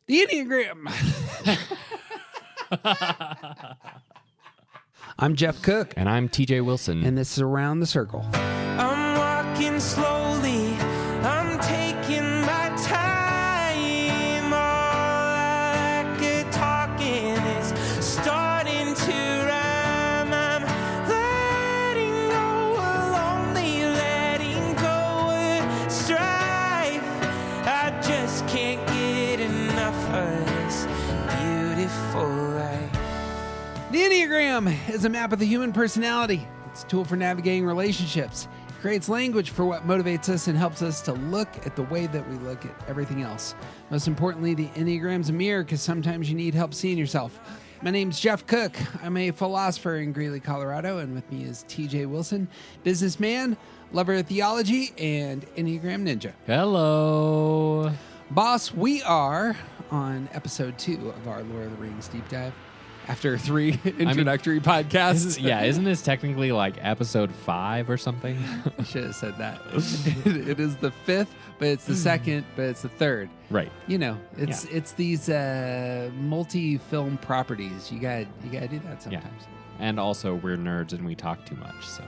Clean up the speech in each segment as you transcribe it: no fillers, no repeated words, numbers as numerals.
The Enneagram. I'm Jeff Cook. And I'm TJ Wilson. And this is Around the Circle. I'm walking slowly. I'm taking my time. All I could talking is starting to rhyme. I'm letting go of lonely, letting go of strife. I just can't get enough of this beautiful life. The Enneagram is a map of the human personality. It's a tool for navigating relationships. It creates language for what motivates us and helps us to look at the way that we look at everything else. Most importantly, the Enneagram's a mirror because sometimes you need help seeing yourself. My name's Jeff Cook. I'm a philosopher in Greeley, Colorado, and with me is TJ Wilson, businessman, lover of theology, and Enneagram ninja. Hello. Boss, we are on episode 2 of our Lord of the Rings deep dive. After 3 introductory podcasts. Isn't this technically like episode 5 or something? I should have said that. It is the 5th, but it's the 2nd, but it's the 3rd. Right. You know, it's these multi-film properties. You got to do that sometimes. Yeah. And also, we're nerds and we talk too much, so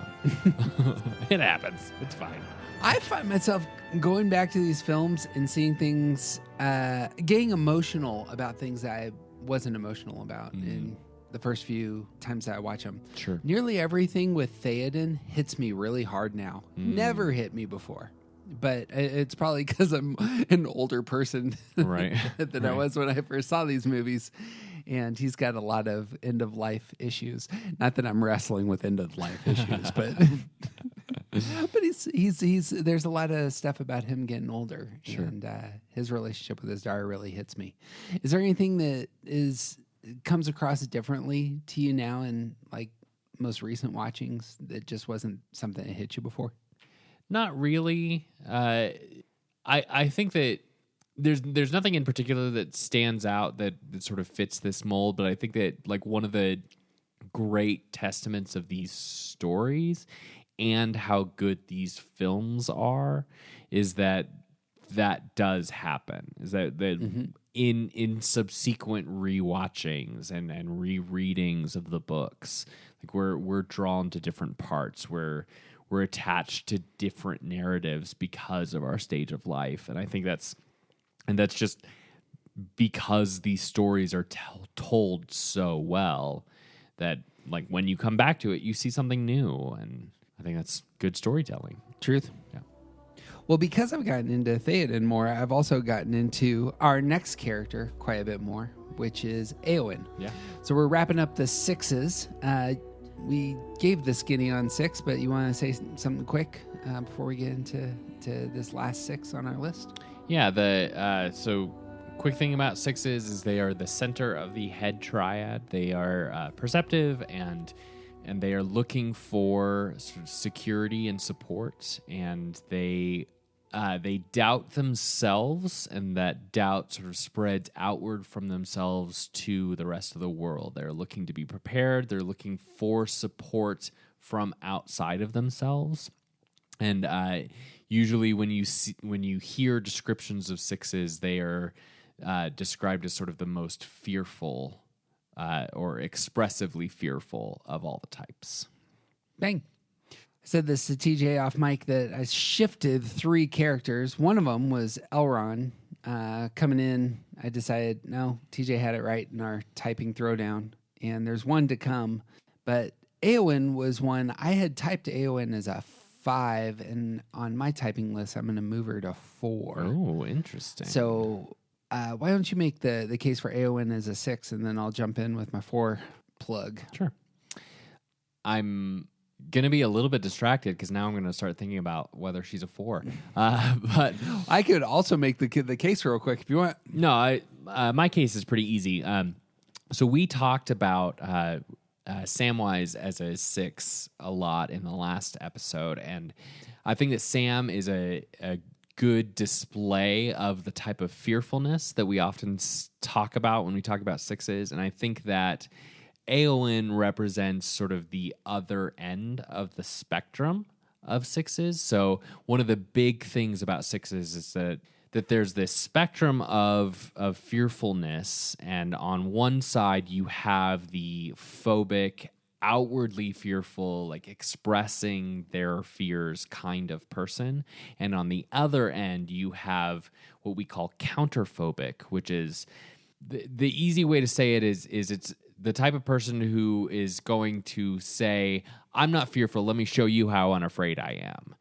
it happens. It's fine. I find myself going back to these films and seeing things, getting emotional about things that I wasn't emotional about in the first few times that I watch them. Sure. Nearly everything with Theoden hits me really hard now. Never hit me before. But it's probably because I'm an older person Right. than I was when I first saw these movies. And he's got a lot of end-of-life issues. Not that I'm wrestling with end-of-life issues, but but he's there's a lot of stuff about him getting older. Sure. And his relationship with his daughter really hits me. Is there anything that comes across differently to you now in like most recent watchings that just wasn't something that hit you before? Not really. I think that there's nothing in particular that stands out that sort of fits this mold, but I think that like one of the great testaments of these stories and how good these films are is that does happen. Is that in subsequent rewatchings and rereadings of the books, like we're drawn to different parts. We're attached to different narratives because of our stage of life, and I think that's just because these stories are told so well that like when you come back to it, you see something new, and I think that's good storytelling. Truth. Yeah. Well, because I've gotten into Theoden more, I've also gotten into our next character quite a bit more, which is Éowyn. Yeah. So we're wrapping up the 6s. We gave the skinny on 6, but you want to say something quick before we get into this last 6 on our list? Yeah. So quick thing about 6s is they are the center of the head triad. They are perceptive and they are looking for sort of security and support, and they doubt themselves, and that doubt sort of spreads outward from themselves to the rest of the world. They're looking to be prepared. They're looking for support from outside of themselves, and usually when you hear descriptions of 6s, they are described as sort of the most fearful or expressively fearful of all the types. Bang. I said this to TJ off mic that I shifted 3 characters. One of them was Elrond. Coming in, I decided, no, TJ had it right in our typing throwdown, and there's one to come. But Éowyn was one. I had typed Éowyn as a 5, and on my typing list, I'm going to move her to 4. Oh, interesting. So why don't you make the case for Éowyn as a 6, and then I'll jump in with my 4 plug. Sure. I'm going to be a little bit distracted because now I'm going to start thinking about whether she's a 4. But I could also make the case real quick if you want. No, my case is pretty easy. So we talked about Samwise as a 6 a lot in the last episode, and I think that Sam is a good display of the type of fearfulness that we often talk about when we talk about 6s, and I think that Éowyn represents sort of the other end of the spectrum of 6s. So one of the big things about 6s is that that there's this spectrum of fearfulness, and on one side you have the phobic, outwardly fearful, like expressing their fears kind of person, and on the other end you have what we call counterphobic, which is the easy way to say it is it's the type of person who is going to say, I'm not fearful, let me show you how unafraid I am,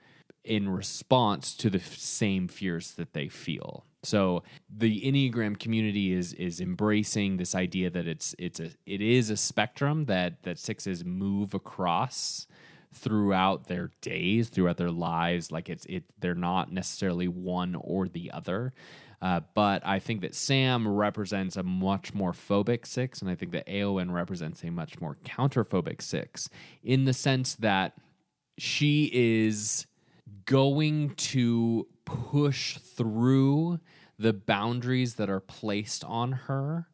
in response to the same fears that they feel. So the Enneagram community is embracing this idea that it is a spectrum that sixes move across throughout their days, throughout their lives. Like they're not necessarily one or the other. But I think that Sam represents a much more phobic six, and I think that Aowen represents a much more counterphobic six, in the sense that she is going to push through the boundaries that are placed on her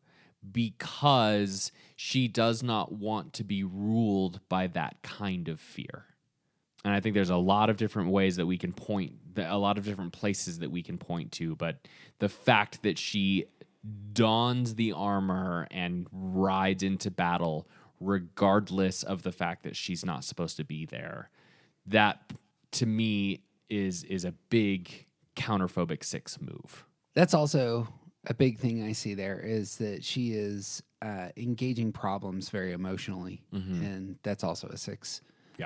because she does not want to be ruled by that kind of fear. And I think there's a lot of different ways that we can point, a lot of different places that we can point to, but the fact that she dons the armor and rides into battle regardless of the fact that she's not supposed to be there, that to me is a big counterphobic six move. That's also a big thing I see there, is that she is engaging problems very emotionally, and that's also a six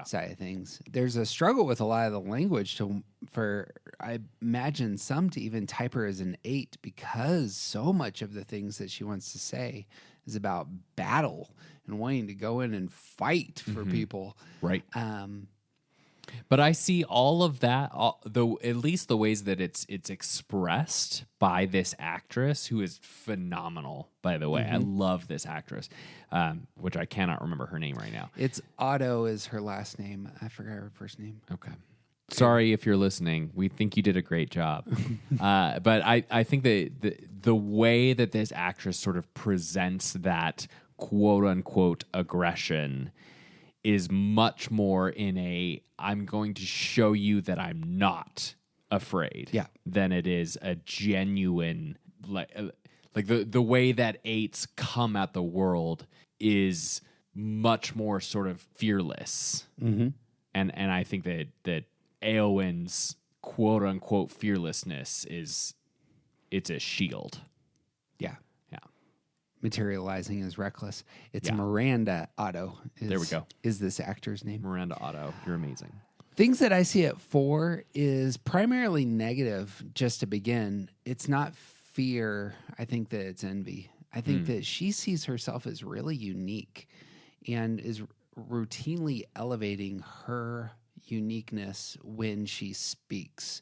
side of things. There's a struggle with a lot of the language for I imagine some to even type her as an 8, because so much of the things that she wants to say is about battle and wanting to go in and fight for people. Right. But I see all of that, at least the ways that it's expressed by this actress, who is phenomenal, by the way. I love this actress, which I cannot remember her name right now. It's Otto is her last name. I forgot her first name. Okay. Sorry if you're listening. We think you did a great job. But I think that the way that this actress sort of presents that quote-unquote aggression is much more in a, I'm going to show you that I'm not afraid, than it is a genuine, like the way that 8s come at the world is much more sort of fearless. And I think that Aowen's quote unquote fearlessness it's a shield. Materializing as reckless. It's Miranda Otto. There we go. Is this actor's name? Miranda Otto. You're amazing. Things that I see at 4 is primarily negative, just to begin. It's not fear. I think that it's envy. I think that she sees herself as really unique and is routinely elevating her uniqueness when she speaks.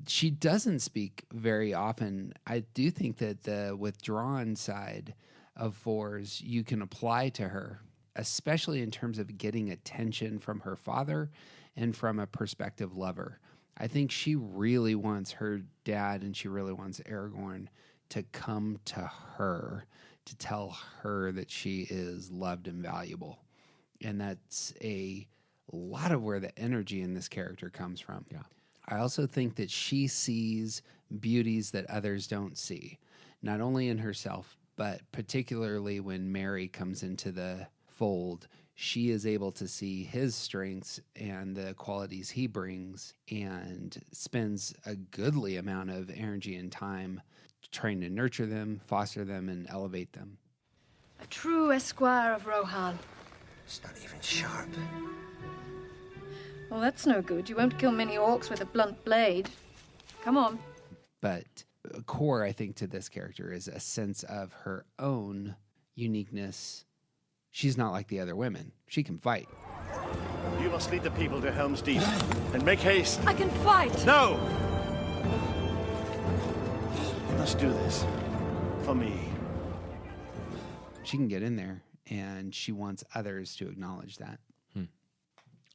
She doesn't speak very often. I do think that the withdrawn side of 4s you can apply to her, especially in terms of getting attention from her father and from a prospective lover. I think she really wants her dad, and she really wants Aragorn to come to her, to tell her that she is loved and valuable. And that's a lot of where the energy in this character comes from. I also think that she sees beauties that others don't see, not only in herself, but particularly when Merry comes into the fold. She is able to see his strengths and the qualities he brings, and spends a goodly amount of energy and time trying to nurture them, foster them, and elevate them. A true esquire of Rohan. It's not even sharp. Well, that's no good. You won't kill many orcs with a blunt blade. Come on. But core, I think, to this character is a sense of her own uniqueness. She's not like the other women. She can fight. You must lead the people to Helm's Deep. And make haste. I can fight! No! You must do this. For me. She can get in there, and she wants others to acknowledge that.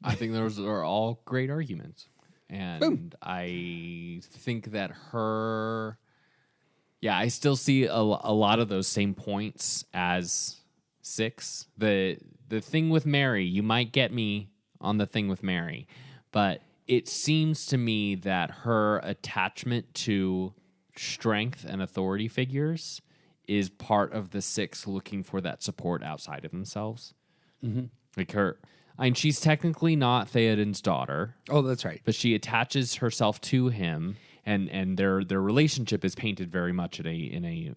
I think those are all great arguments. And Boom. I think that I still see a lot of those same points as 6. The thing with Merry, you might get me on the thing with Merry, but it seems to me that her attachment to strength and authority figures is part of the six looking for that support outside of themselves. Like she's technically not Theoden's daughter. Oh, that's right. But she attaches herself to him, and their relationship is painted very much in a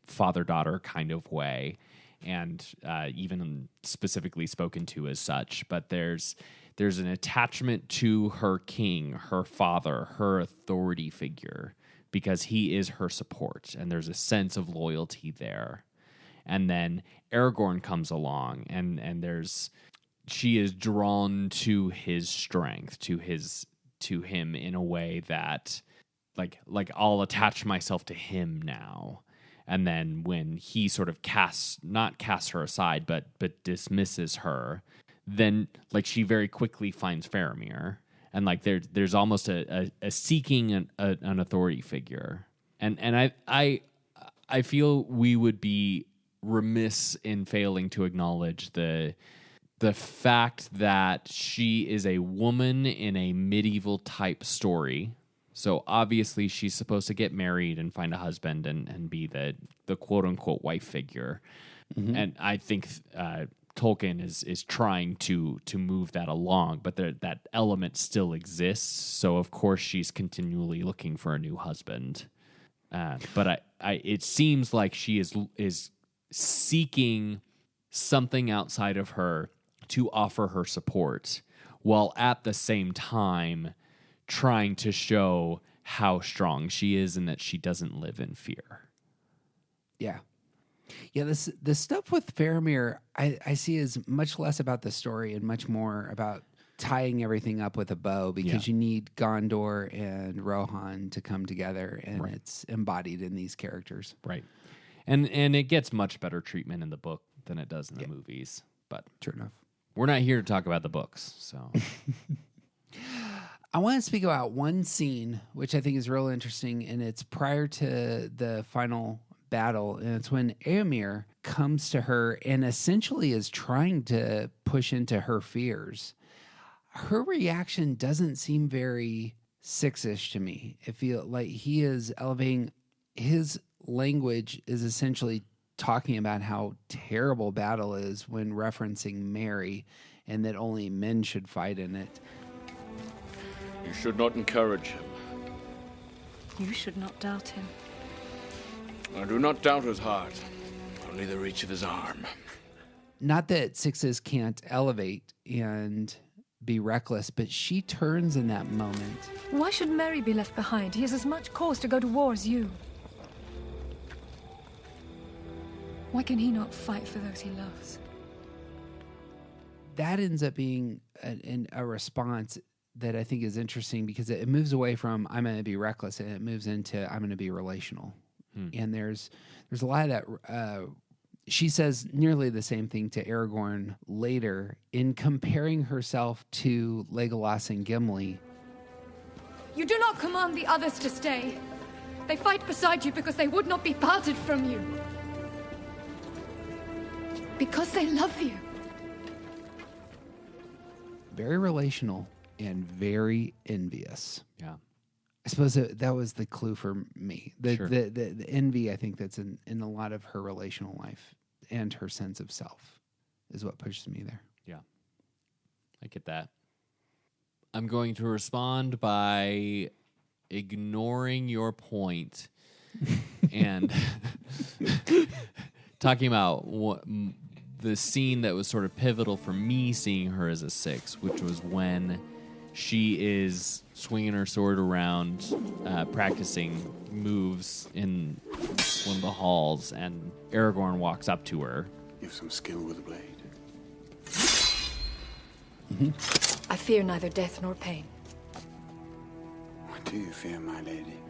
father-daughter kind of way, and even specifically spoken to as such. But there's an attachment to her king, her father, her authority figure, because he is her support, and there's a sense of loyalty there. And then Aragorn comes along, and she is drawn to his strength, to him in a way that like I'll attach myself to him now. And then when he sort of not casts her aside, but dismisses her, then like she very quickly finds Faramir, and like there's almost a seeking an authority figure, and I feel we would be remiss in failing to acknowledge the fact that she is a woman in a medieval type story. So obviously she's supposed to get married and find a husband and be the quote unquote wife figure. And I think Tolkien is trying to move that along, but that element still exists. So of course she's continually looking for a new husband. But it seems like she is seeking something outside of her to offer her support, while at the same time trying to show how strong she is and that she doesn't live in fear. Yeah. Yeah, this stuff with Faramir, I see as much less about the story and much more about tying everything up with a bow, because you need Gondor and Rohan to come together, and it's embodied in these characters. Right. And it gets much better treatment in the book than it does in the movies. But True enough. We're not here to talk about the books, so... I want to speak about one scene, which I think is real interesting, and it's prior to the final battle, and it's when Éomer comes to her and essentially is trying to push into her fears. Her reaction doesn't seem very six-ish to me. I feel like he is elevating. His language is essentially talking about how terrible battle is when referencing Mary, and that only men should fight in it. You should not encourage him. You should not doubt him. I do not doubt his heart, only the reach of his arm. Not that sixes can't elevate and be reckless, but she turns in that moment. Why should Merry be left behind? He has as much cause to go to war as you. Why can he not fight for those he loves? That ends up being a response that I think is interesting, because it moves away from I'm going to be reckless and it moves into I'm going to be relational. And there's a lot of that. She says nearly the same thing to Aragorn later in comparing herself to Legolas and Gimli. You do not command the others to stay. They fight beside you because they would not be parted from you. Because they love you. Very relational and very envious. Yeah. I suppose that was the clue for me. Sure. The envy, I think, that's in a lot of her relational life and her sense of self is what pushes me there. Yeah. I get that. I'm going to respond by ignoring your point and talking about the scene that was sort of pivotal for me seeing her as a six, which was when she is swinging her sword around, practicing moves in one of the halls, and Aragorn walks up to her. You've some skill with the blade. I fear neither death nor pain. What do you fear, my lady?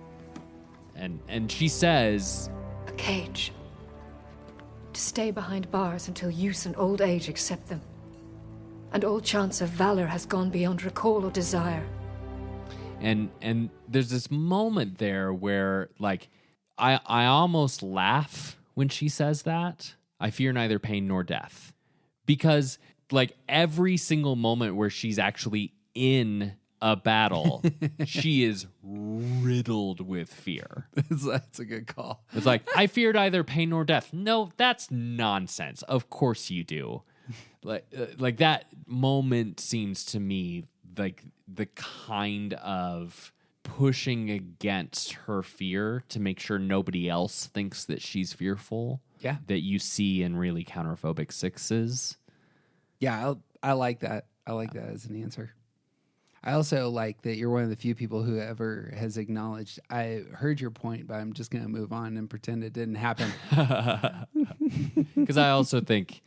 And she says, A cage. To stay behind bars until use and old age accept them. And all chance of valor has gone beyond recall or desire. and there's this moment there where, like, I almost laugh when she says that. I fear neither pain nor death. Because, like, every single moment where she's actually in a battle, she is riddled with fear. That's a good call. It's like, I feared either pain or death. No, that's nonsense. Of course you do. Like that moment seems to me like the kind of pushing against her fear to make sure nobody else thinks that she's fearful. Yeah. That you see in really counterphobic sixes. Yeah, I like that. I like that as an answer. I also like that you're one of the few people who ever has acknowledged, I heard your point, but I'm just going to move on and pretend it didn't happen. Because I also think,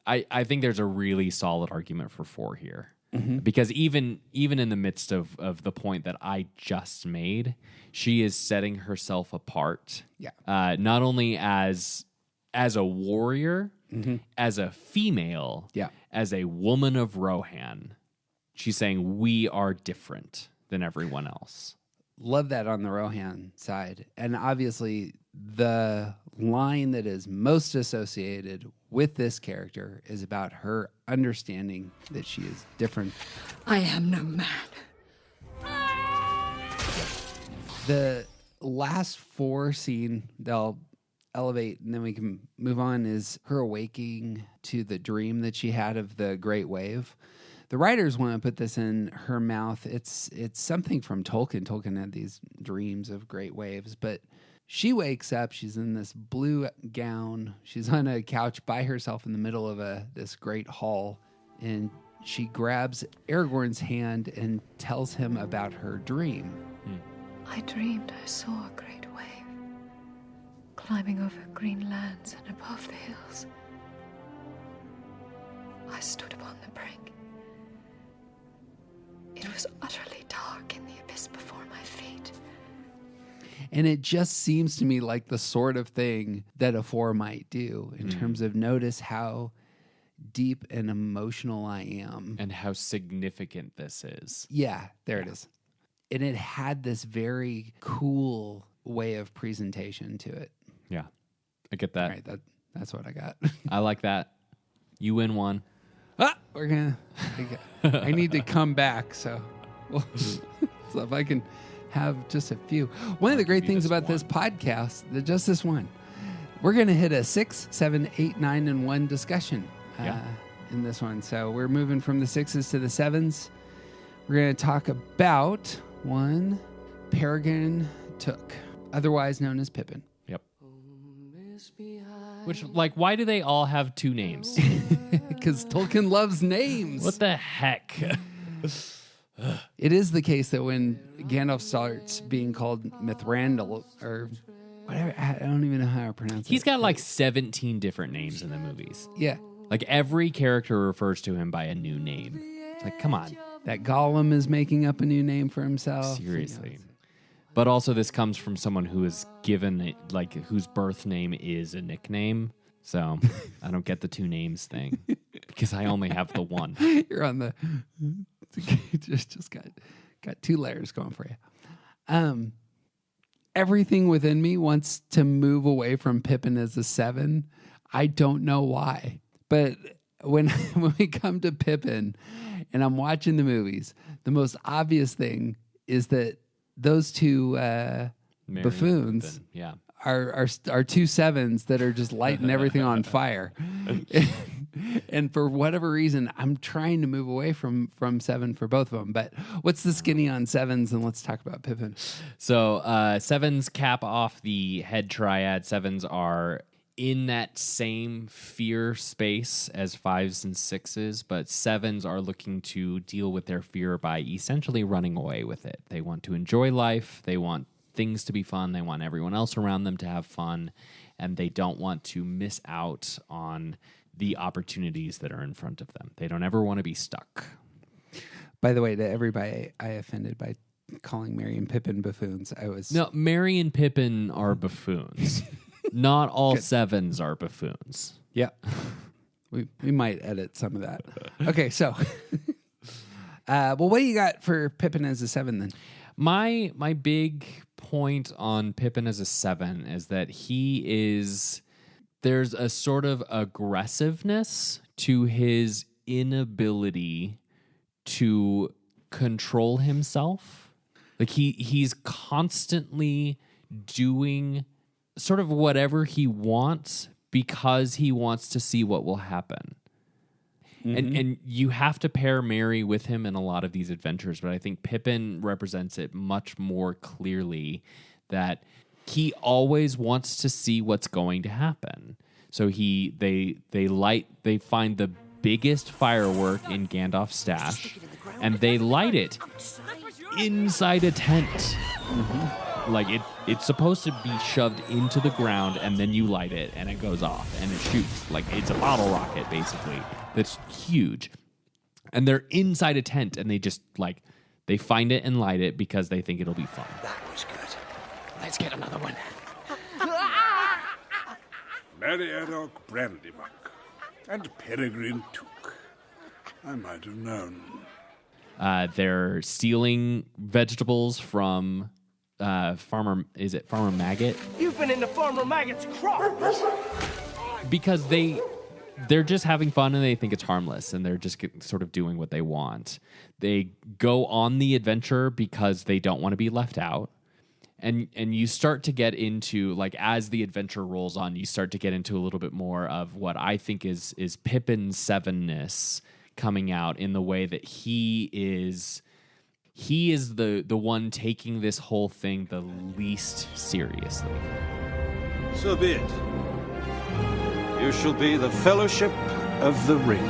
I think there's a really solid argument for 4 here. Mm-hmm. Because even in the midst of the point that I just made, she is setting herself apart. Yeah. Not only as a warrior, mm-hmm. as a female, yeah. as a woman of Rohan. She's saying we are different than everyone else. Love that on the Rohan side. And obviously, the line that is most associated with this character is about her understanding that she is different. I am no man. The last 4 scene they'll elevate and then we can move on is her awaking to the dream that she had of the great wave. The writers want to put this in her mouth. It's something from Tolkien. Tolkien had these dreams of great waves, but she wakes up. She's in this blue gown. She's on a couch by herself in the middle of this great hall, and she grabs Aragorn's hand and tells him about her dream. I dreamed I saw a great wave climbing over green lands and above the hills. I stood upon the brink. It was utterly dark in the abyss before my feet. And it just seems to me like the sort of thing that a 4 might do in terms of notice how deep and emotional I am. And how significant this is. Yeah, there it is. And it had this very cool way of presentation to it. Yeah, I get that. All right, that's what I got. I like that. You win 1. We're gonna. I need to come back, so if I can have just a few. One of the great things about this podcast, just this one, we're gonna hit a 6, 7, 8, 9, and 1 discussion in this one. So we're moving from the 6s to the 7s. We're gonna talk about one Peregrine Took, otherwise known as Pippin. Yep. Which, like, why do they all have 2 names? Because Tolkien loves names. What the heck? It is the case that when Gandalf starts being called Mithrandil or whatever, I don't even know how to pronounce it. He's got like 17 different names in the movies. Yeah. Like every character refers to him by a new name. It's like, come on. That Gollum is making up a new name for himself. Seriously. But also this comes from someone who is given it, like whose birth name is a nickname. So I don't get the 2 names thing because I only have the 1. You're on the just got 2 layers going for you. Everything within me wants to move away from Pippin as a 7. I don't know why, but when we come to Pippin and I'm watching the movies, the most obvious thing is that those 2 buffoons are 2 7s that are just lighting everything on fire. And for whatever reason, I'm trying to move away from 7 for both of them. But what's the skinny on 7s? And let's talk about Pippin. So 7s cap off the head triad. 7s are in that same fear space as 5s and 6s, but 7s are looking to deal with their fear by essentially running away with it. They want to enjoy life. They want things to be fun. They want everyone else around them to have fun, and they don't want to miss out on the opportunities that are in front of them. They don't ever want to be stuck. By the way, to everybody I offended by calling Merry and Pippin buffoons, No, Merry and Pippin are buffoons. Not all 7s are buffoons. Yeah. We might edit some of that. Okay, so well, what do you got for Pippin as a 7 then? My big point on Pippin as a 7 is that there's a sort of aggressiveness to his inability to control himself. Like he's constantly doing sort of whatever he wants because he wants to see what will happen. And you have to pair Merry with him in a lot of these adventures, but I think Pippin represents it much more clearly, that he always wants to see what's going to happen. So they find the biggest firework in Gandalf's stash, and they light it inside a tent. Like it's supposed to be shoved into the ground, and then you light it, and it goes off, and it shoots. Like it's a bottle rocket, basically. That's huge. And they're inside a tent, and they just they find it and light it because they think it'll be fun. That was good. Let's get another one. Merry Erog Brandybuck and Peregrine Took. I might have known. They're stealing vegetables from Farmer Maggot? You've been into Farmer Maggot's crop. Because they're just having fun and they think it's harmless, and they're just sort of doing what they want. They go on the adventure because they don't want to be left out. And you start to get into, as the adventure rolls on, you start to get into a little bit more of what I think is Pippin's sevenness coming out, in the way that he is the one taking this whole thing the least seriously. So be it. You shall be the Fellowship of the Ring.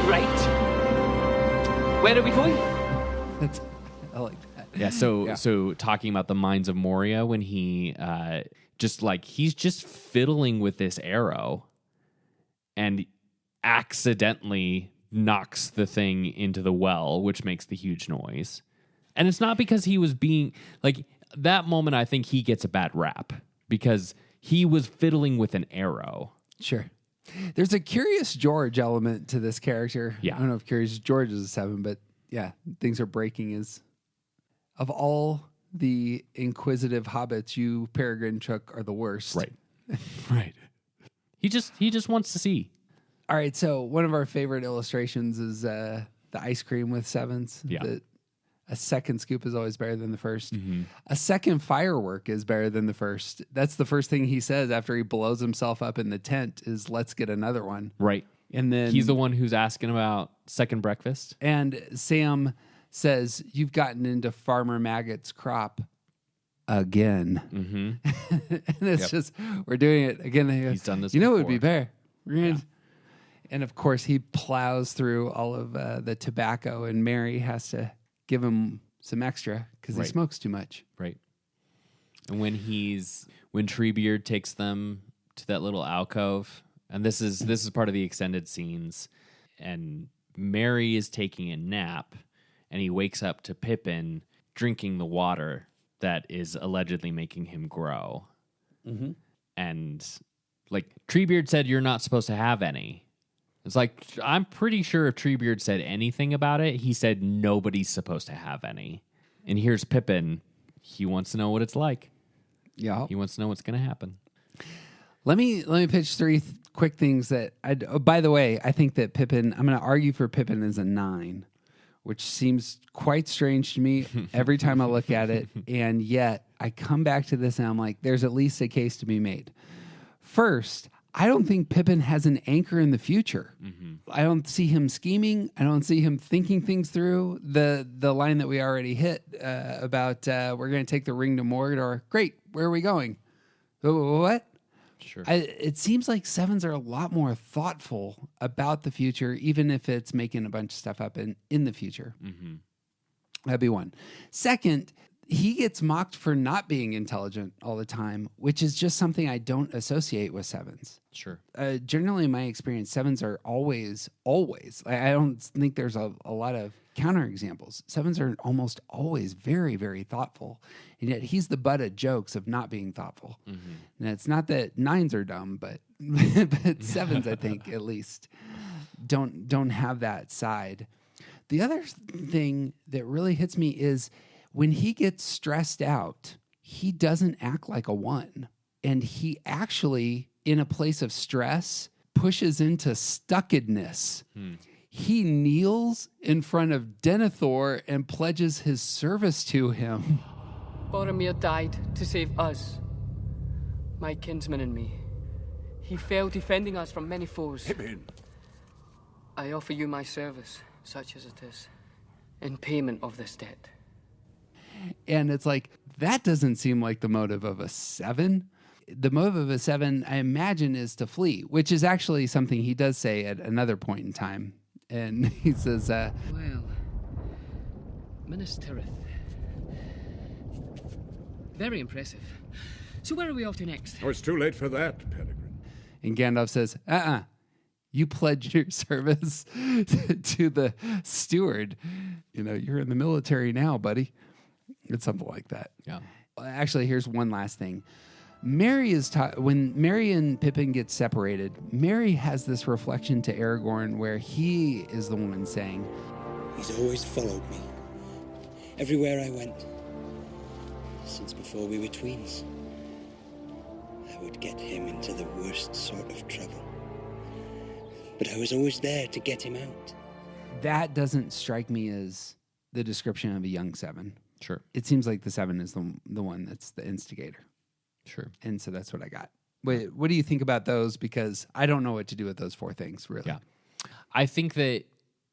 Right. Where are we going? I like that. Yeah, so talking about the Mines of Moria, when he he's just fiddling with this arrow and accidentally knocks the thing into the well, which makes the huge noise. And it's not because he was being that moment. I think he gets a bad rap because he was fiddling with an arrow. Sure. There's a Curious George element to this character. Yeah. I don't know if Curious George is a 7, but yeah, things are breaking. Of all the inquisitive hobbits, you, Peregrine Took, are the worst. Right. Right. He just wants to see. All right, so one of our favorite illustrations is the ice cream with 7s. Yeah. A second scoop is always better than the first. Mm-hmm. A second firework is better than the first. That's the first thing he says after he blows himself up in the tent is, let's get another one. Right. And then He's the one who's asking about second breakfast. And Sam says, you've gotten into Farmer Maggot's crop again. Mm-hmm. And it's just, we're doing it again. He's done this You know, it would before. be better. We're gonna, And of course, he plows through all of the tobacco, and Mary has to give him some extra because he Right. smokes too much. Right. And when Treebeard takes them to that little alcove, and this is part of the extended scenes, and Mary is taking a nap, and he wakes up to Pippin drinking the water that is allegedly making him grow. Mm-hmm. And Treebeard said, you're not supposed to have any. It's I'm pretty sure if Treebeard said anything about it, he said nobody's supposed to have any. And here's Pippin. He wants to know what it's like. Yeah. He wants to know what's going to happen. Let me pitch three quick things that by the way, I think that Pippin, I'm going to argue for Pippin as a 9, which seems quite strange to me every time I look at it. And yet I come back to this and I'm like, there's at least a case to be made. First, I don't think Pippin has an anchor in the future. Mm-hmm. I don't see him scheming. I don't see him thinking things through. The line that we already hit about we're going to take the ring to Mordor. Great. Where are we going? What? Sure. It seems like 7s are a lot more thoughtful about the future, even if it's making a bunch of stuff up in the future. Mm-hmm. That'd be one. Second, he gets mocked for not being intelligent all the time, which is just something I don't associate with 7s. Sure. Generally, in my experience, 7s are always. I don't think there's a lot of counterexamples. 7s are almost always very, very thoughtful, and yet he's the butt of jokes of not being thoughtful. Mm-hmm. And it's not that 9s are dumb, but 7s, I think, at least don't have that side. The other thing that really hits me is when he gets stressed out, he doesn't act like a 1. And he actually, in a place of stress, pushes into stuckedness. he kneels in front of Denethor and pledges his service to him. Boromir died to save us, my kinsman and me. He fell defending us from many foes. Pippin. I offer you my service, such as it is, in payment of this debt. And it's like, that doesn't seem like the motive of a 7. The motive of a 7, I imagine, is to flee, which is actually something he does say at another point in time. And he says, Well, Minas Tirith. Very impressive. So where are we off to next? Oh, it's too late for that, Peregrine. and Gandalf says, you pledged your service to the steward. You know, you're in the military now, buddy. It's something like that. Yeah. Actually, here's one last thing. Merry is when Merry and Pippin get separated, Merry has this reflection to Aragorn where he is the one saying, He's always followed me. Everywhere I went. Since before we were tweens. I would get him into the worst sort of trouble. But I was always there to get him out. That doesn't strike me as the description of a young 7. Sure. It seems like the 7 is the one that's the instigator. Sure. And so that's what I got. What do you think about those? Because I don't know what to do with those 4 things, really. Yeah. I think that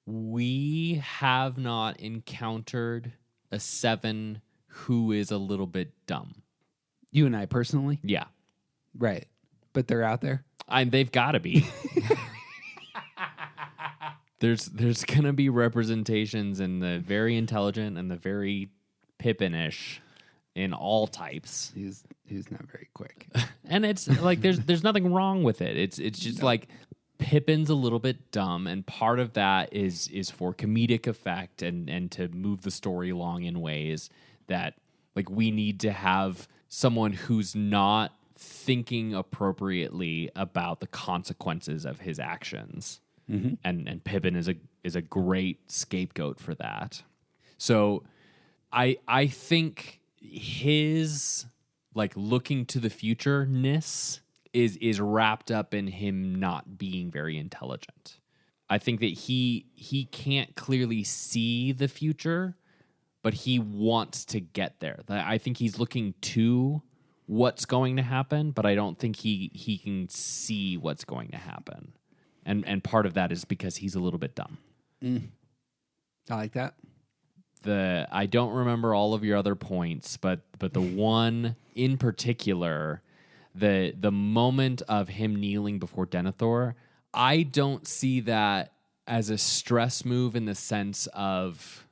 we have not encountered a 7 who is a little bit dumb. You and I personally? Yeah. Right. But they're out there? They've got to be. There's going to be representations in the very intelligent and the very Pippin-ish in all types. He's not very quick. And it's like there's nothing wrong with it. It's just like Pippin's a little bit dumb, and part of that is for comedic effect and to move the story along in ways that, like, we need to have someone who's not thinking appropriately about the consequences of his actions. Mm-hmm. And Pippin is a great scapegoat for that. So I think his, like, looking to the future-ness is wrapped up in him not being very intelligent. I think that he can't clearly see the future, but he wants to get there. I think he's looking to what's going to happen, but I don't think he can see what's going to happen. And part of that is because he's a little bit dumb. I like that. I don't remember all of your other points, but the one in particular, the moment of him kneeling before Denethor, I don't see that as a stress move in the sense of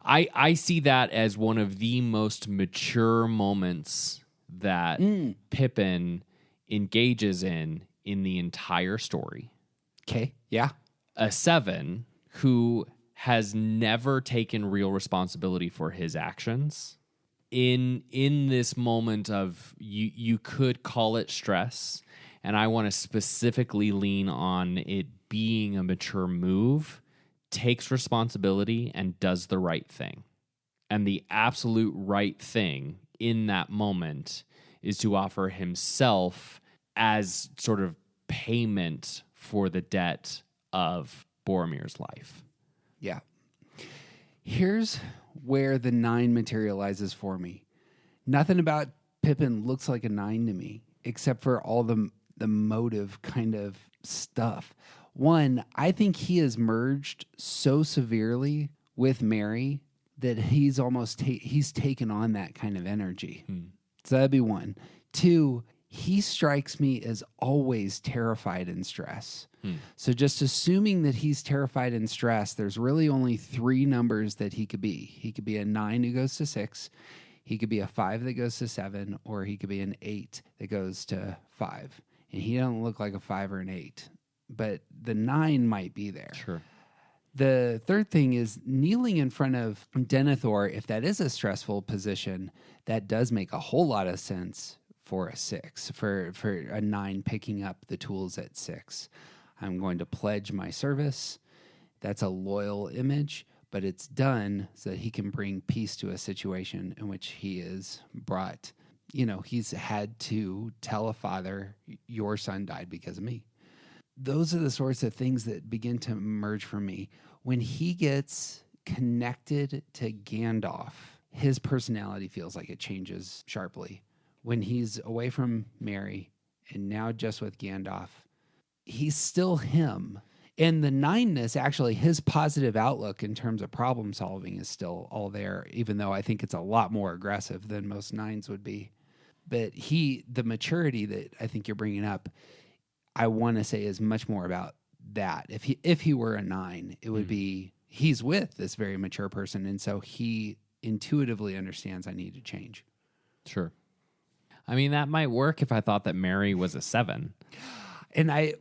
I see that as one of the most mature moments that Pippin engages in the entire story. Okay, yeah. A 7 who has never taken real responsibility for his actions. In this moment of, you could call it stress, and I want to specifically lean on it being a mature move, takes responsibility and does the right thing. And the absolute right thing in that moment is to offer himself as sort of payment for the debt of Boromir's life. Yeah. Here's where the 9 materializes for me. Nothing about Pippin looks like a 9 to me, except for all the motive kind of stuff. One, I think he has merged so severely with Merry that he's almost he's taken on that kind of energy. So that'd be 1. 2, he strikes me as always terrified and stressed. So just assuming that he's terrified and stressed, there's really only 3 numbers that he could be. He could be a 9 who goes to 6. He could be a 5 that goes to 7, or he could be an 8 that goes to 5. And he doesn't look like a 5 or an 8, but the 9 might be there. Sure. The third thing is kneeling in front of Denethor. If that is a stressful position, that does make a whole lot of sense for a 6, for a 9 picking up the tools at 6. I'm going to pledge my service. That's a loyal image, but it's done so that he can bring peace to a situation in which he is brought. You know, he's had to tell a father, your son died because of me. those are the sorts of things that begin to emerge for me. When he gets connected to Gandalf, his personality feels like it changes sharply. When he's away from Mary and now just with Gandalf, he's still him. And the 9-ness, actually, his positive outlook in terms of problem solving is still all there, even though I think it's a lot more aggressive than most 9s would be. But the maturity that I think you're bringing up, I want to say is much more about that. If he were a 9, it would be he's with this very mature person, and so he intuitively understands I need to change. Sure. I mean, that might work if I thought that Mary was a 7. And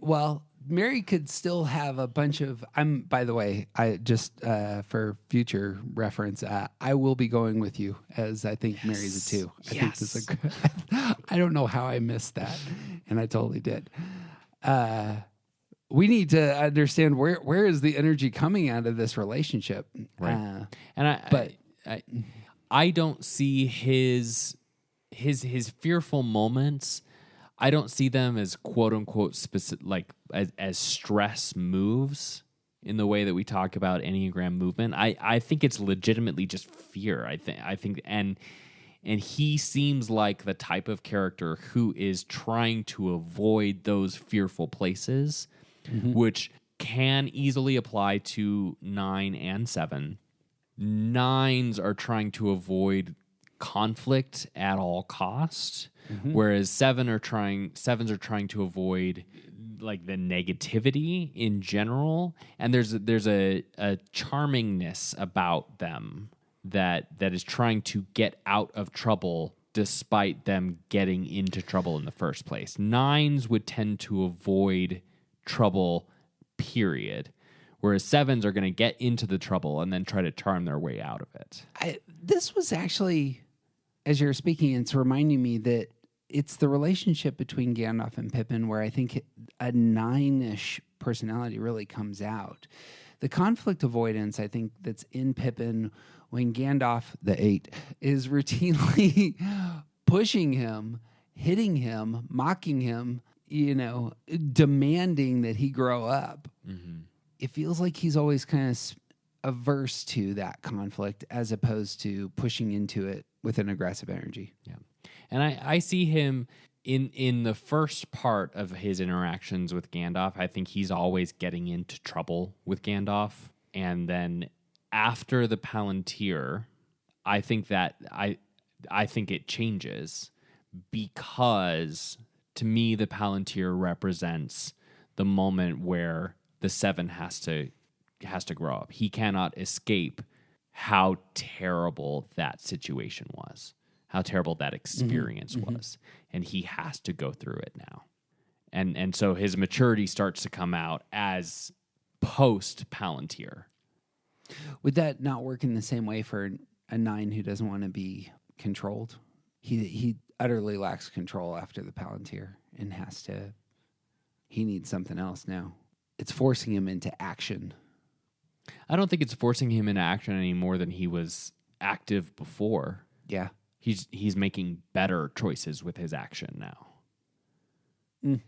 Mary could still have a bunch of. By the way, I just for future reference, I will be going with you as I think Mary's a 2. I think this is I don't know how I missed that, and I totally did. We need to understand where is the energy coming out of this relationship, right? I don't see his fearful moments. I don't see them as quote unquote specific, like as stress moves in the way that we talk about Enneagram movement. I think it's legitimately just fear. I think and he seems like the type of character who is trying to avoid those fearful places, which can easily apply to 9 and 7. 9s are trying to avoid conflict at all costs, whereas 7s are trying to avoid like the negativity in general. And there's a charmingness about them that is trying to get out of trouble despite them getting into trouble in the first place. 9s would tend to avoid trouble, period. Whereas 7s are going to get into the trouble and then try to charm their way out of it. This was actually, as you're speaking, it's reminding me that it's the relationship between Gandalf and Pippin where I think a 9-ish personality really comes out. The conflict avoidance, I think, that's in Pippin when Gandalf, the 8, is routinely pushing him, hitting him, mocking him, demanding that he grow up. It feels like he's always kind of averse to that conflict as opposed to pushing into it with an aggressive energy. Yeah. And I see him in the first part of his interactions with Gandalf. I think he's always getting into trouble with Gandalf. And then after the Palantir, I think it changes because to me, the Palantir represents the moment where the 7 has to grow up. He cannot escape how terrible that situation was, how terrible that experience was, and he has to go through it now. And so his maturity starts to come out as post Palantir. Would that not work in the same way for a 9 who doesn't want to be controlled? He utterly lacks control after the Palantir and he needs something else now. It's forcing him into action. I don't think it's forcing him into action any more than he was active before. Yeah. He's making better choices with his action now.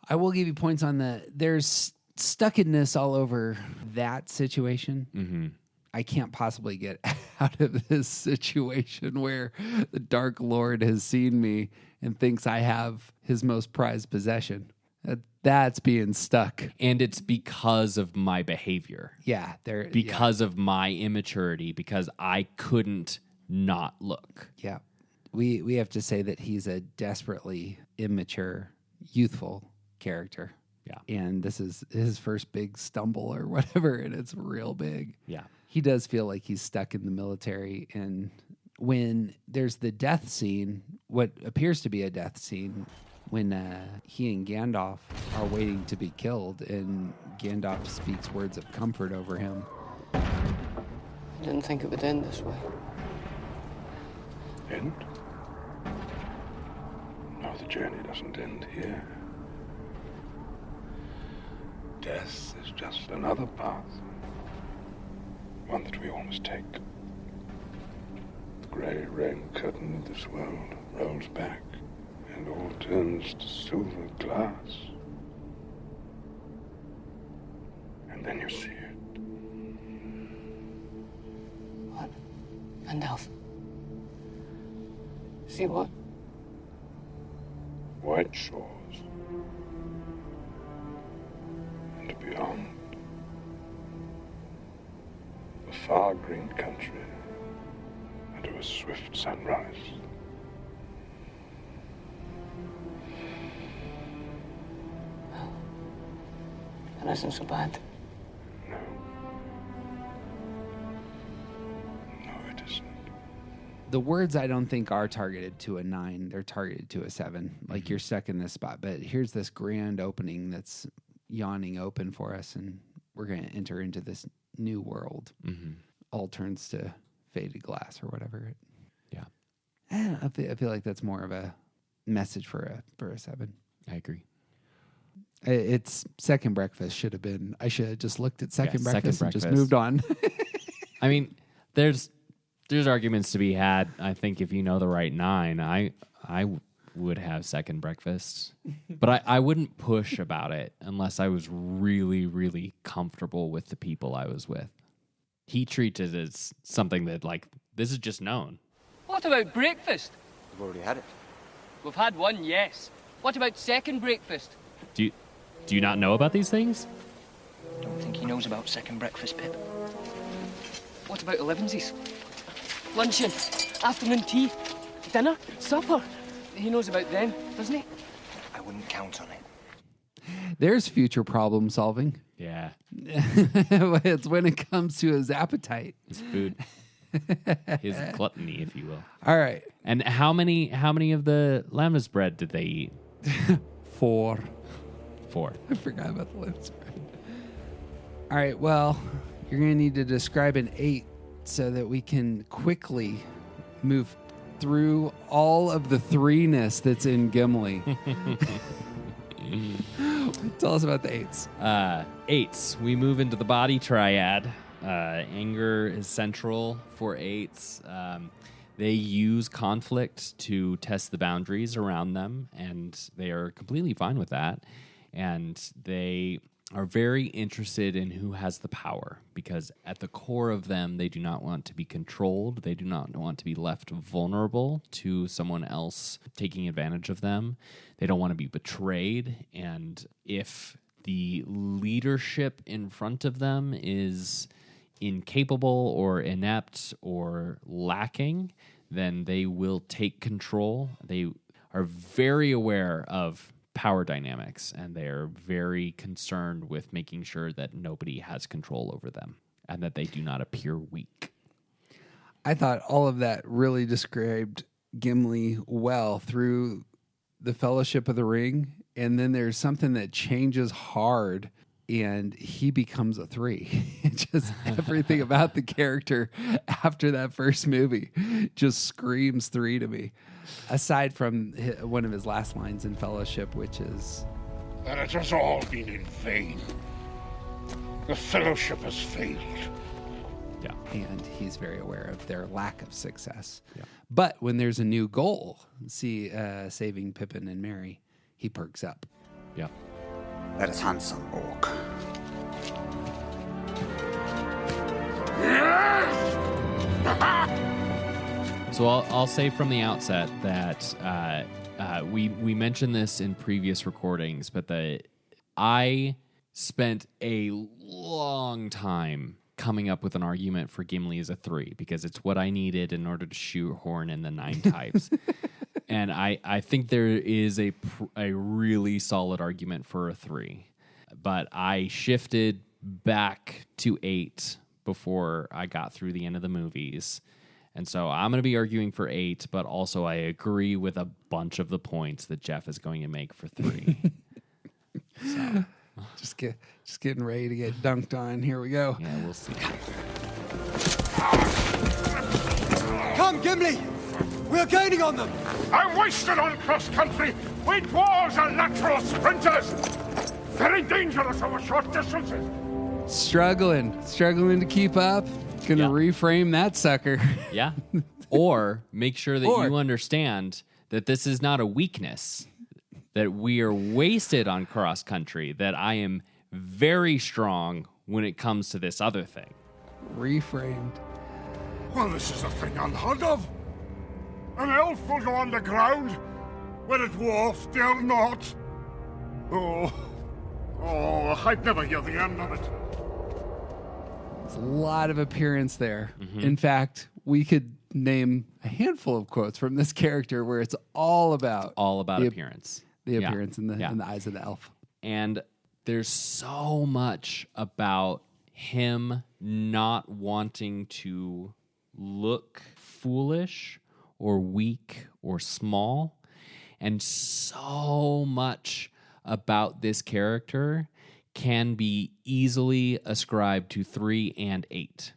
I will give you points on there's stuckedness all over that situation. I can't possibly get out of this situation where the Dark Lord has seen me and thinks I have his most prized possession. That's being stuck. And it's because of my behavior. Yeah. Because of my immaturity, because I couldn't not look. Yeah. We have to say that he's a desperately immature, youthful character. Yeah. And this is his first big stumble or whatever, and it's real big. Yeah. He does feel like he's stuck in the military, and when there's the death scene, what appears to be a death scene, when he and Gandalf are waiting to be killed, and Gandalf speaks words of comfort over him. I didn't think it would end this way. End? No, the journey doesn't end here. Death is just another path. One that we all must take. The grey rain curtain of this world rolls back, and all turns to silver glass. and then you see it. What? Gandalf. See what? White shores. And beyond. A far green country. And a swift sunrise. That isn't so bad. No. No, it isn't. The words I don't think are targeted to a 9. They're targeted to a 7. Like you're stuck in this spot. But here's this grand opening that's yawning open for us, and we're going to enter into this new world. Mm-hmm. All turns to faded glass or whatever. Yeah. I feel like that's more of a message for a 7. I agree. It's second breakfast should have been. I should have just looked at second breakfast second and just breakfast. moved on. I mean, there's arguments to be had. I think if you know the right 9, I would have second breakfast, but I wouldn't push about it unless I was really, really comfortable with the people I was with. He treats it as something that, like, this is just known. What about breakfast? We've already had it. We've had one, yes. What about second breakfast? Do you not know about these things? Don't think he knows about second breakfast, Pip. What about 11sies? Luncheon, afternoon tea, dinner, supper. He knows about them, doesn't he? I wouldn't count on it. There's future problem solving. Yeah. It's when it comes to his appetite. His food. His gluttony, if you will. All right. And how many of the lamb bread did they eat? 4. 4. I forgot about the lamb spread. All right. Well, you're going to need to describe an 8 so that we can quickly move through all of the 3-ness that's in Gimli. Tell us about the 8s. 8s. We move into the body triad. Anger is central for 8s. They use conflict to test the boundaries around them, and they are completely fine with that. And they are very interested in who has the power, because at the core of them, they do not want to be controlled. They do not want to be left vulnerable to someone else taking advantage of them. They don't want to be betrayed. And if the leadership in front of them is incapable or inept or lacking, then they will take control. They are very aware of power dynamics, and they are very concerned with making sure that nobody has control over them and that they do not appear weak. I thought all of that really described Gimli well through the Fellowship of the Ring, and then there's something that changes hard and he becomes a 3. Just everything about the character after that first movie just screams 3 to me. Aside from one of his last lines in Fellowship, which is, That it has all been in vain. The Fellowship has failed. Yeah. And he's very aware of their lack of success. Yeah. But when there's a new goal, saving Pippin and Merry, he perks up. Yeah. Let us hunt some orc. So I'll say from the outset that we mentioned this in previous recordings, but I spent a long time coming up with an argument for Gimli as a 3 because it's what I needed in order to shoehorn in the 9 types. And I think there is a really solid argument for a 3. But I shifted back to 8 before I got through the end of the movies. And so I'm going to be arguing for 8, but also I agree with a bunch of the points that Jeff is going to make for 3. So just getting ready to get dunked on. Here we go. yeah, we'll see. Come, Gimli! We're gaining on them! I'm wasted on cross-country. We dwarves are natural sprinters. Very dangerous over short distances. Struggling to keep up. Gonna reframe that sucker. Yeah. Or make sure that you understand that this is not a weakness, that we are wasted on cross country, that I am very strong when it comes to this other thing. Reframed. Well, this is a thing unheard of. An elf will go underground, when a dwarf dare not. Oh, I'd never hear the end of it. There's a lot of appearance there. In fact, we could name a handful of quotes from this character where it's all about appearance. The appearance in the eyes of the elf. And there's so much about him not wanting to look foolish or weak or small, and so much about this character can be easily ascribed to 3 and 8.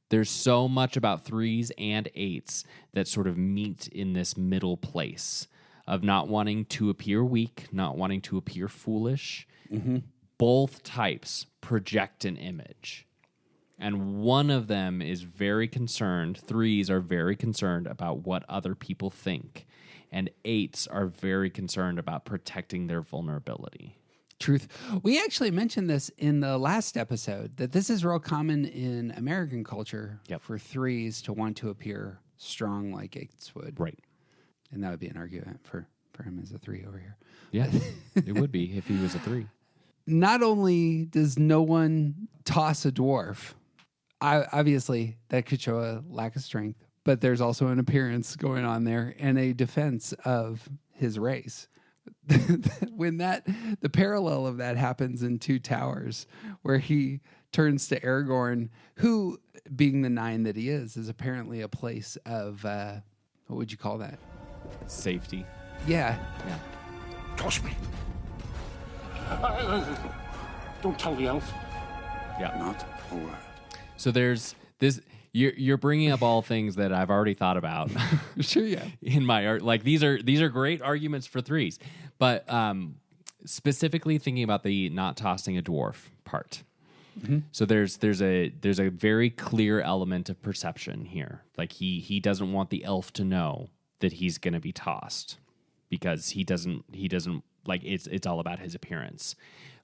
There's so much about 3s and 8s that sort of meet in this middle place of not wanting to appear weak, not wanting to appear foolish. Both types project an image. And one of them is very concerned, 3s are very concerned about what other people think, and 8s are very concerned about protecting their vulnerability. Truth. We actually mentioned this in the last episode, that this is real common in American culture for 3s to want to appear strong like 8s would. Right. And that would be an argument for him as a 3 over here. Yeah, it would be if he was a 3. Not only does no one toss a dwarf, obviously that could show a lack of strength, but there's also an appearance going on there and a defense of his race. When the parallel of that happens in Two Towers, where he turns to Aragorn, who, being the 9 that he is apparently a place of, what would you call that? Safety. Yeah. Toss me. Don't tell the elf. Yeah. Not a word. So there's this. You're bringing up all things that I've already thought about. Sure, yeah. In my art, like these are great arguments for 3s, but specifically thinking about the not tossing a dwarf part. So there's a very clear element of perception here. Like he doesn't want the elf to know that he's going to be tossed because he doesn't like it's all about his appearance,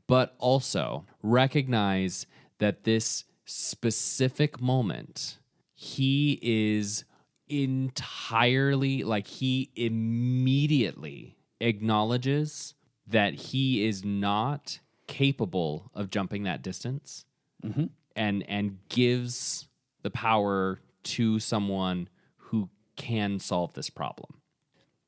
but also recognize that this specific moment, he is entirely, like, he immediately acknowledges that he is not capable of jumping that distance, and gives the power to someone who can solve this problem.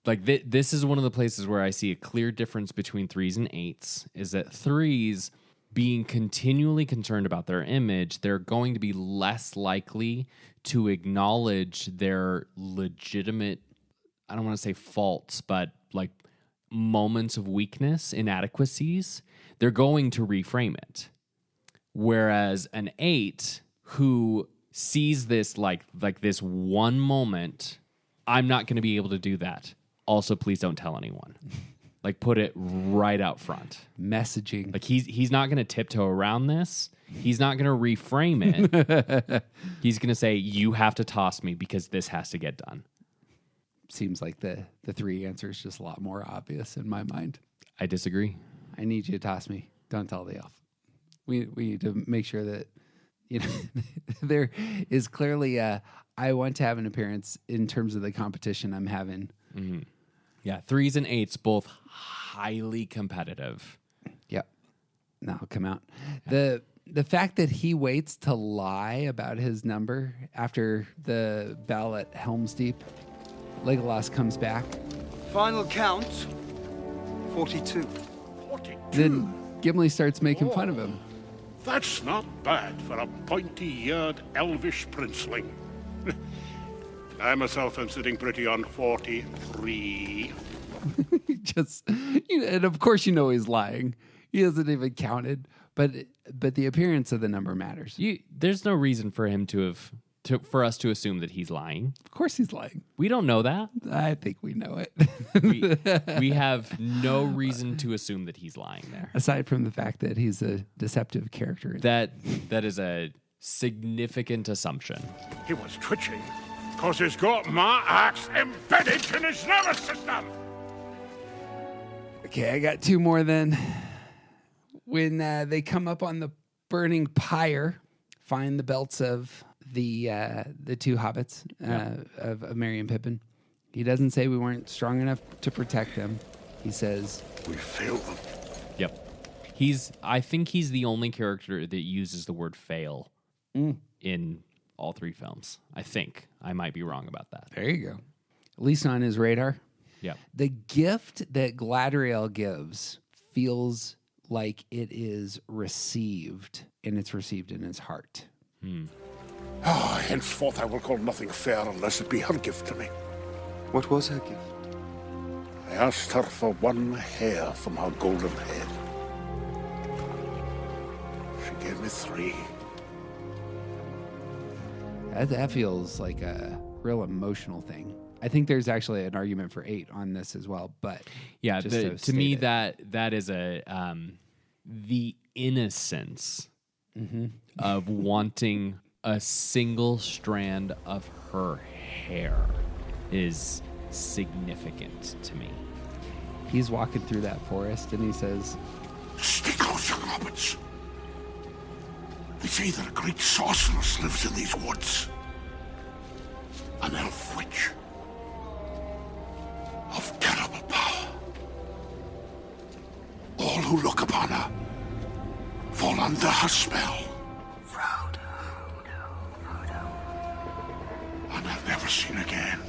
Like this is one of the places where I see a clear difference between 3s and 8s, is that 3s, being continually concerned about their image, they're going to be less likely to acknowledge their legitimate, I don't want to say faults, but like moments of weakness, inadequacies. They're going to reframe it. Whereas an 8 who sees this like this one moment, I'm not going to be able to do that. Also, please don't tell anyone. Like, put it right out front. Messaging. Like, he's not going to tiptoe around this. He's not going to reframe it. He's going to say, you have to toss me because this has to get done. Seems like the 3 answer is just a lot more obvious in my mind. I disagree. I need you to toss me. Don't tell the elf. We need to make sure that, you know, there is clearly I want to have an appearance in terms of the competition I'm having. Mm-hmm. Yeah, 3s and 8s, both highly competitive. Yep. That'll come out. The fact that he waits to lie about his number after the battle at Helm's Deep, Legolas comes back. Final count, 42. 42? Then Gimli starts making fun of him. That's not bad for a pointy-eared elvish princeling. I myself am sitting pretty on 43. Just, you know, and of course you know he's lying. He hasn't even counted, but the appearance of the number matters. There's no reason for him for us to assume that he's lying. Of course he's lying. We don't know that. I think we know it. we have no reason to assume that he's lying there. Aside from the fact that he's a deceptive character. That is a significant assumption. He was twitching because he's got my axe embedded in his nervous system. Okay, I got 2 more then. When they come up on the burning pyre find the belts of the two hobbits of Merry and Pippin. He doesn't say we weren't strong enough to protect them. He says we failed them. Yep. I think he's the only character that uses the word fail in all three films. I think. I might be wrong about that. There you go. At least on his radar. Yeah. The gift that Gladriel gives feels like it is received, and it's received in his heart. Henceforth I will call nothing fair unless it be her gift to me. What was her gift? I asked her for one hair from her golden head. She gave me 3. That feels like a real emotional thing. I think there's actually an argument for 8 on this as well, but yeah, just to me that is a the innocence of wanting a single strand of her hair is significant to me. He's walking through that forest and he says, "Stay close, young hobbits. They say that a great sorceress lives in these woods. An elf witch of terrible power. All who look upon her fall under her spell. And are never seen again."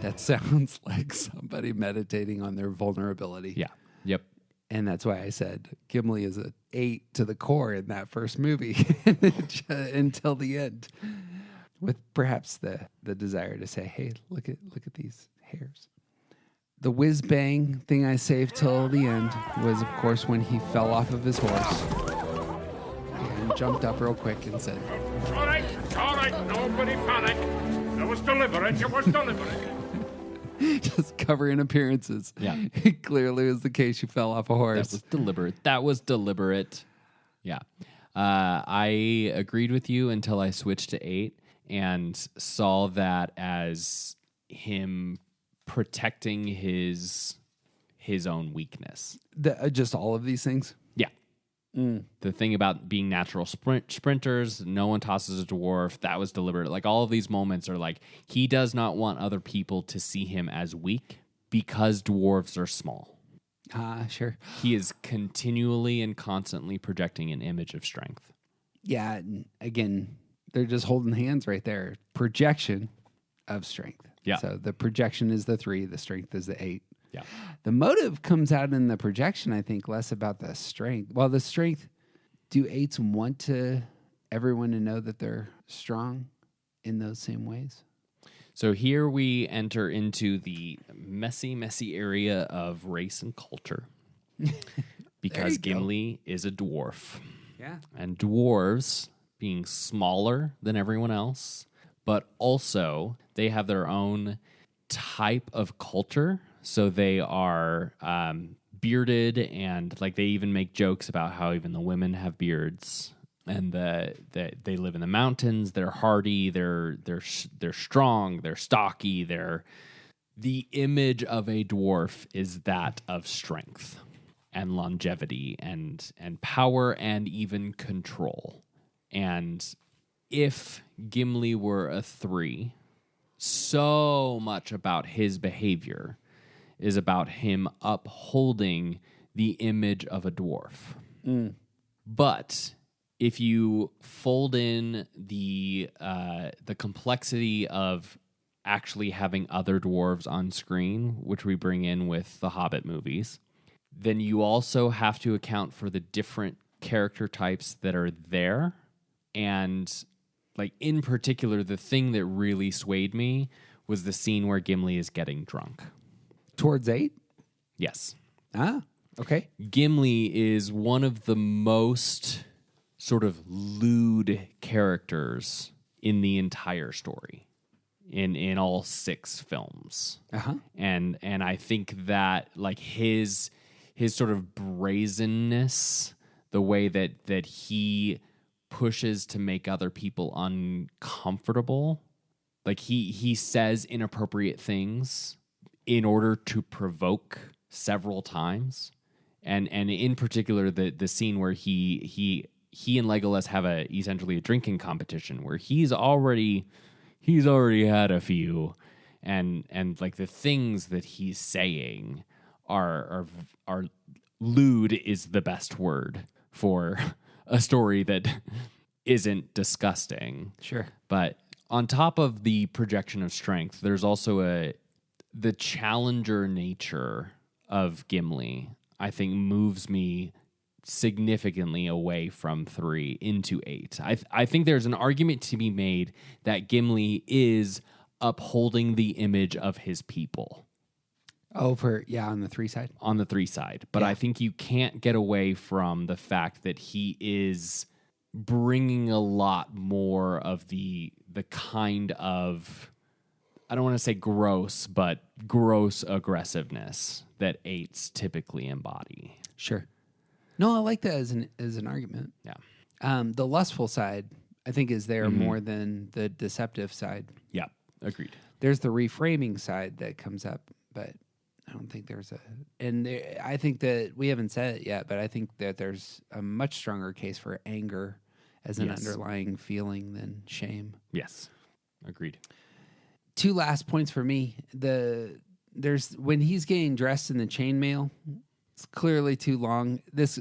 that sounds like somebody meditating on their vulnerability. Yeah. Yep. And that's why I said Gimli is an 8 to the core in that first movie until the end, with perhaps the desire to say, "Hey, look at these hairs." The whiz bang thing I saved till the end was, of course, when he fell off of his horse and jumped up real quick and said, All right, nobody panic. It was deliberate. just covering appearances. Yeah. It clearly was the case. You fell off a horse. That was deliberate. Yeah. I agreed with you until I switched to 8 and saw that as him protecting his own weakness. Just all of these things? Yeah. The thing about being natural sprinters, no one tosses a dwarf, that was deliberate. Like, all of these moments are like, he does not want other people to see him as weak because dwarves are small. Sure. He is continually and constantly projecting an image of strength. Yeah, and again, they're just holding hands right there. Projection of strength. Yeah. So the projection is the 3, the strength is the 8. Yeah. The motive comes out in the projection, I think, less about the strength. Well, the strength, do 8s want everyone to know that they're strong in those same ways? So here we enter into the messy area of race and culture. Because Gimli is a dwarf. Yeah. And dwarves, being smaller than everyone else, but also they have their own type of culture. So they are bearded, and like they even make jokes about how even the women have beards, and they live in the mountains. They're hardy. They're strong. They're stocky. The image of a dwarf is that of strength and longevity and power and even control. And if Gimli were a 3, so much about his behavior is about him upholding the image of a dwarf. But if you fold in the complexity of actually having other dwarves on screen, which we bring in with the Hobbit movies, then you also have to account for the different character types that are there. And like in particular, the thing that really swayed me was the scene where Gimli is getting drunk. Towards 8? Yes. Okay. Gimli is one of the most sort of lewd characters in the entire story, in all 6 films. And I think that like his sort of brazenness, the way that he pushes to make other people uncomfortable, like he says inappropriate things in order to provoke several times, and in particular the scene where he he and Legolas have essentially a drinking competition where he's already had a few, and like the things that he's saying are lewd is the best word for a story that isn't disgusting. Sure. But on top of the projection of strength, there's also the challenger nature of Gimli, I think, moves me significantly away from 3 into 8. I think there's an argument to be made that Gimli is upholding the image of his people. Oh, on the 3 side? On the 3 side. But I think you can't get away from the fact that he is bringing a lot more of the kind of, I don't want to say gross, but gross aggressiveness that 8s typically embody. Sure. No, I like that as an argument. Yeah. The lustful side, I think, is there more than the deceptive side. Yeah, agreed. There's the reframing side that comes up, but I don't think there's I think that we haven't said it yet, but I think that there's a much stronger case for anger as an underlying feeling than shame. Yes, agreed. 2 last points for me. There's when he's getting dressed in the chainmail, it's clearly too long. This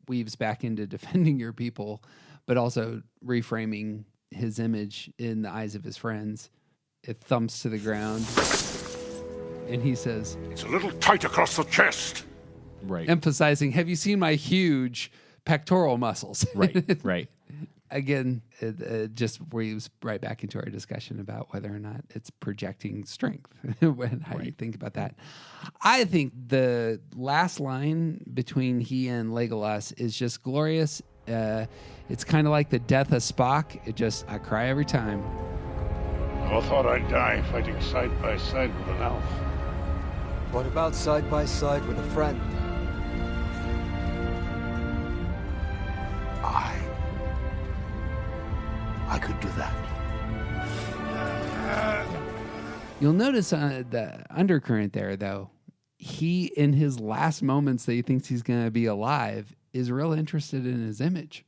weaves back into defending your people, but also reframing his image in the eyes of his friends. It thumps to the ground, and he says, "It's a little tight across the chest." Right. Emphasizing, have you seen my huge pectoral muscles? Right. Again, it just weaves right back into our discussion about whether or not it's projecting strength and how you think about that. I think the last line between he and Legolas is just glorious. It's kind of like the death of Spock. I cry every time. I thought I'd die fighting side by side with an elf. What about side by side with a friend? I could do that. You'll notice the undercurrent there, though. He, in his last moments that he thinks he's going to be alive, is real interested in his image.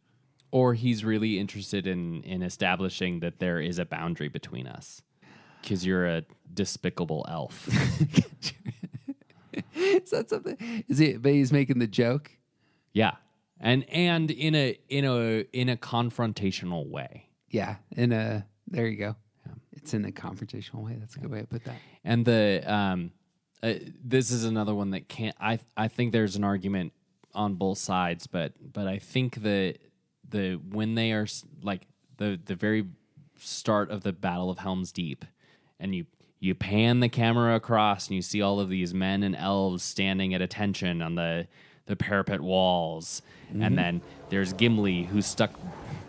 Or he's really interested in establishing that there is a boundary between us. Because you're a despicable elf. Is that something? But he's making the joke? Yeah. And in a confrontational way. Yeah, there you go. Yeah. It's in a confrontational way. That's a good way to put that. And this is another one that can't. I think there's an argument on both sides, but I think that when they are like the very start of the Battle of Helm's Deep, and you pan the camera across and you see all of these men and elves standing at attention on the parapet walls, and then there's Gimli who's stuck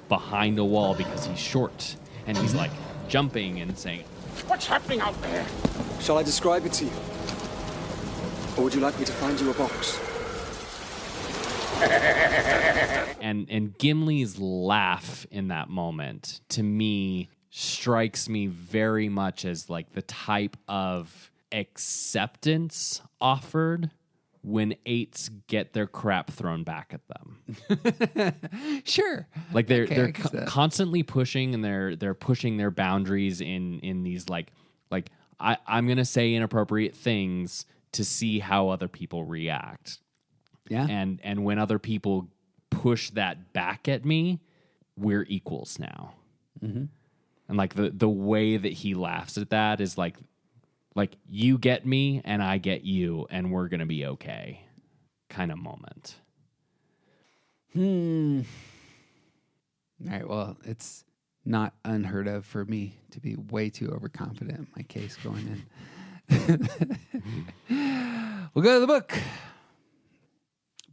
behind a wall because he's short, and he's like jumping and saying, "What's happening out there?" Shall I describe it to you? Or would you like me to find you a box? and Gimli's laugh in that moment, to me, strikes me very much as like the type of acceptance offered when 8s get their crap thrown back at them. Sure. Like they're constantly pushing, and they're pushing their boundaries in these like I'm going to say inappropriate things to see how other people react. Yeah. And when other people push that back at me, we're equals now. Mm-hmm. And like the way that he laughs at that is like you get me and I get you and we're going to be okay kind of moment. All right, well, it's not unheard of for me to be way too overconfident in my case going in. We'll go to the book.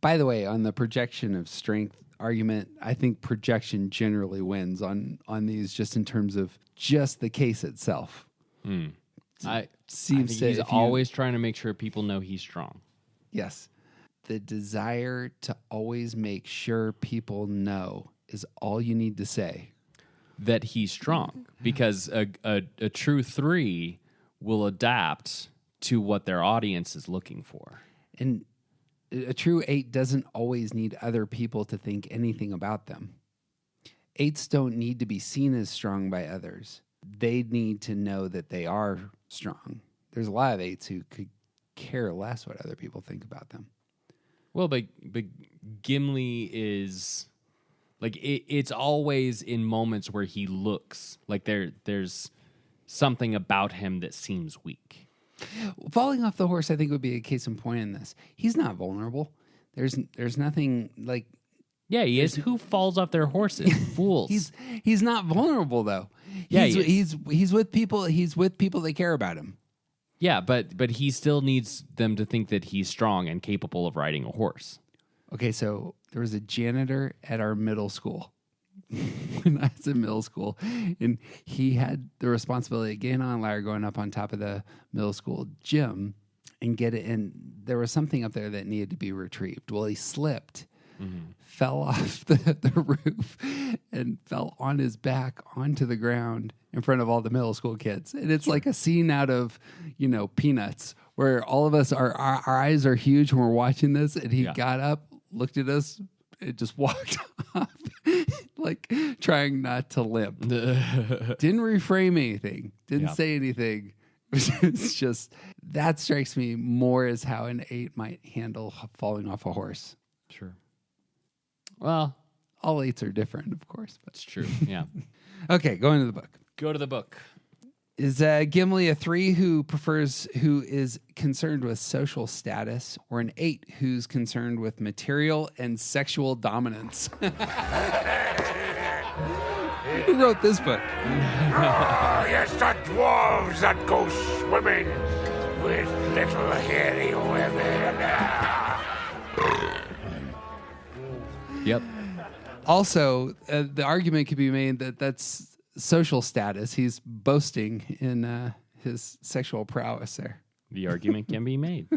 By the way, on the projection of strength argument, I think projection generally wins on these, just in terms of just the case itself. I think he's always trying to make sure people know he's strong. Yes. The desire to always make sure people know is all you need to say. That he's strong. Because a true 3 will adapt to what their audience is looking for. And a true 8 doesn't always need other people to think anything about them. Eights don't need to be seen as strong by others. They need to know that they are strong. There's a lot of eights who could care less what other people think about them. Well, but Gimli is like it's always in moments where he looks like there's something about him that seems weak. Falling off the horse, I think, would be a case in point in this. He's not vulnerable. There's nothing like. Yeah, he is. Who falls off their horses? Fools. He's not vulnerable though. Yeah, he's with people. He's with people that care about him. Yeah, but he still needs them to think that he's strong and capable of riding a horse. Okay, so there was a janitor at our middle school when I was in middle school, and he had the responsibility of getting on a ladder, going up on top of the middle school gym, and get it. And there was something up there that needed to be retrieved. Well, he slipped, fell off the roof, and fell on his back onto the ground in front of all the middle school kids. And it's like a scene out of, Peanuts, where all of us, our eyes are huge when we're watching this. And he got up, looked at us, and just walked off, like trying not to limp. Didn't reframe anything, didn't say anything. It's just, that strikes me more as how an 8 might handle falling off a horse. Sure. Well, all 8s are different, of course. But. It's true, yeah. Okay, going to the book. Go to the book. Is Gimli a 3 who is concerned with social status, or an 8 who's concerned with material and sexual dominance? Who wrote this book? Oh, yes, the dwarves that go swimming with little hairy women. Yep. Also, the argument could be made that that's social status. He's boasting in his sexual prowess there. The argument can be made.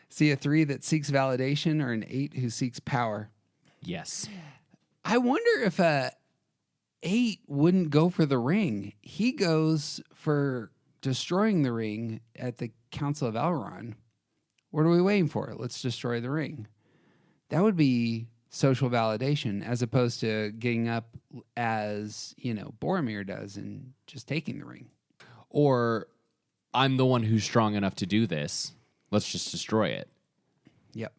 See a 3 that seeks validation, or an 8 who seeks power? Yes. I wonder if a 8 wouldn't go for the ring. He goes for destroying the ring at the Council of Elrond. What are we waiting for? Let's destroy the ring. That would be social validation, as opposed to getting up as, Boromir does and just taking the ring. Or, I'm the one who's strong enough to do this. Let's just destroy it. Yep.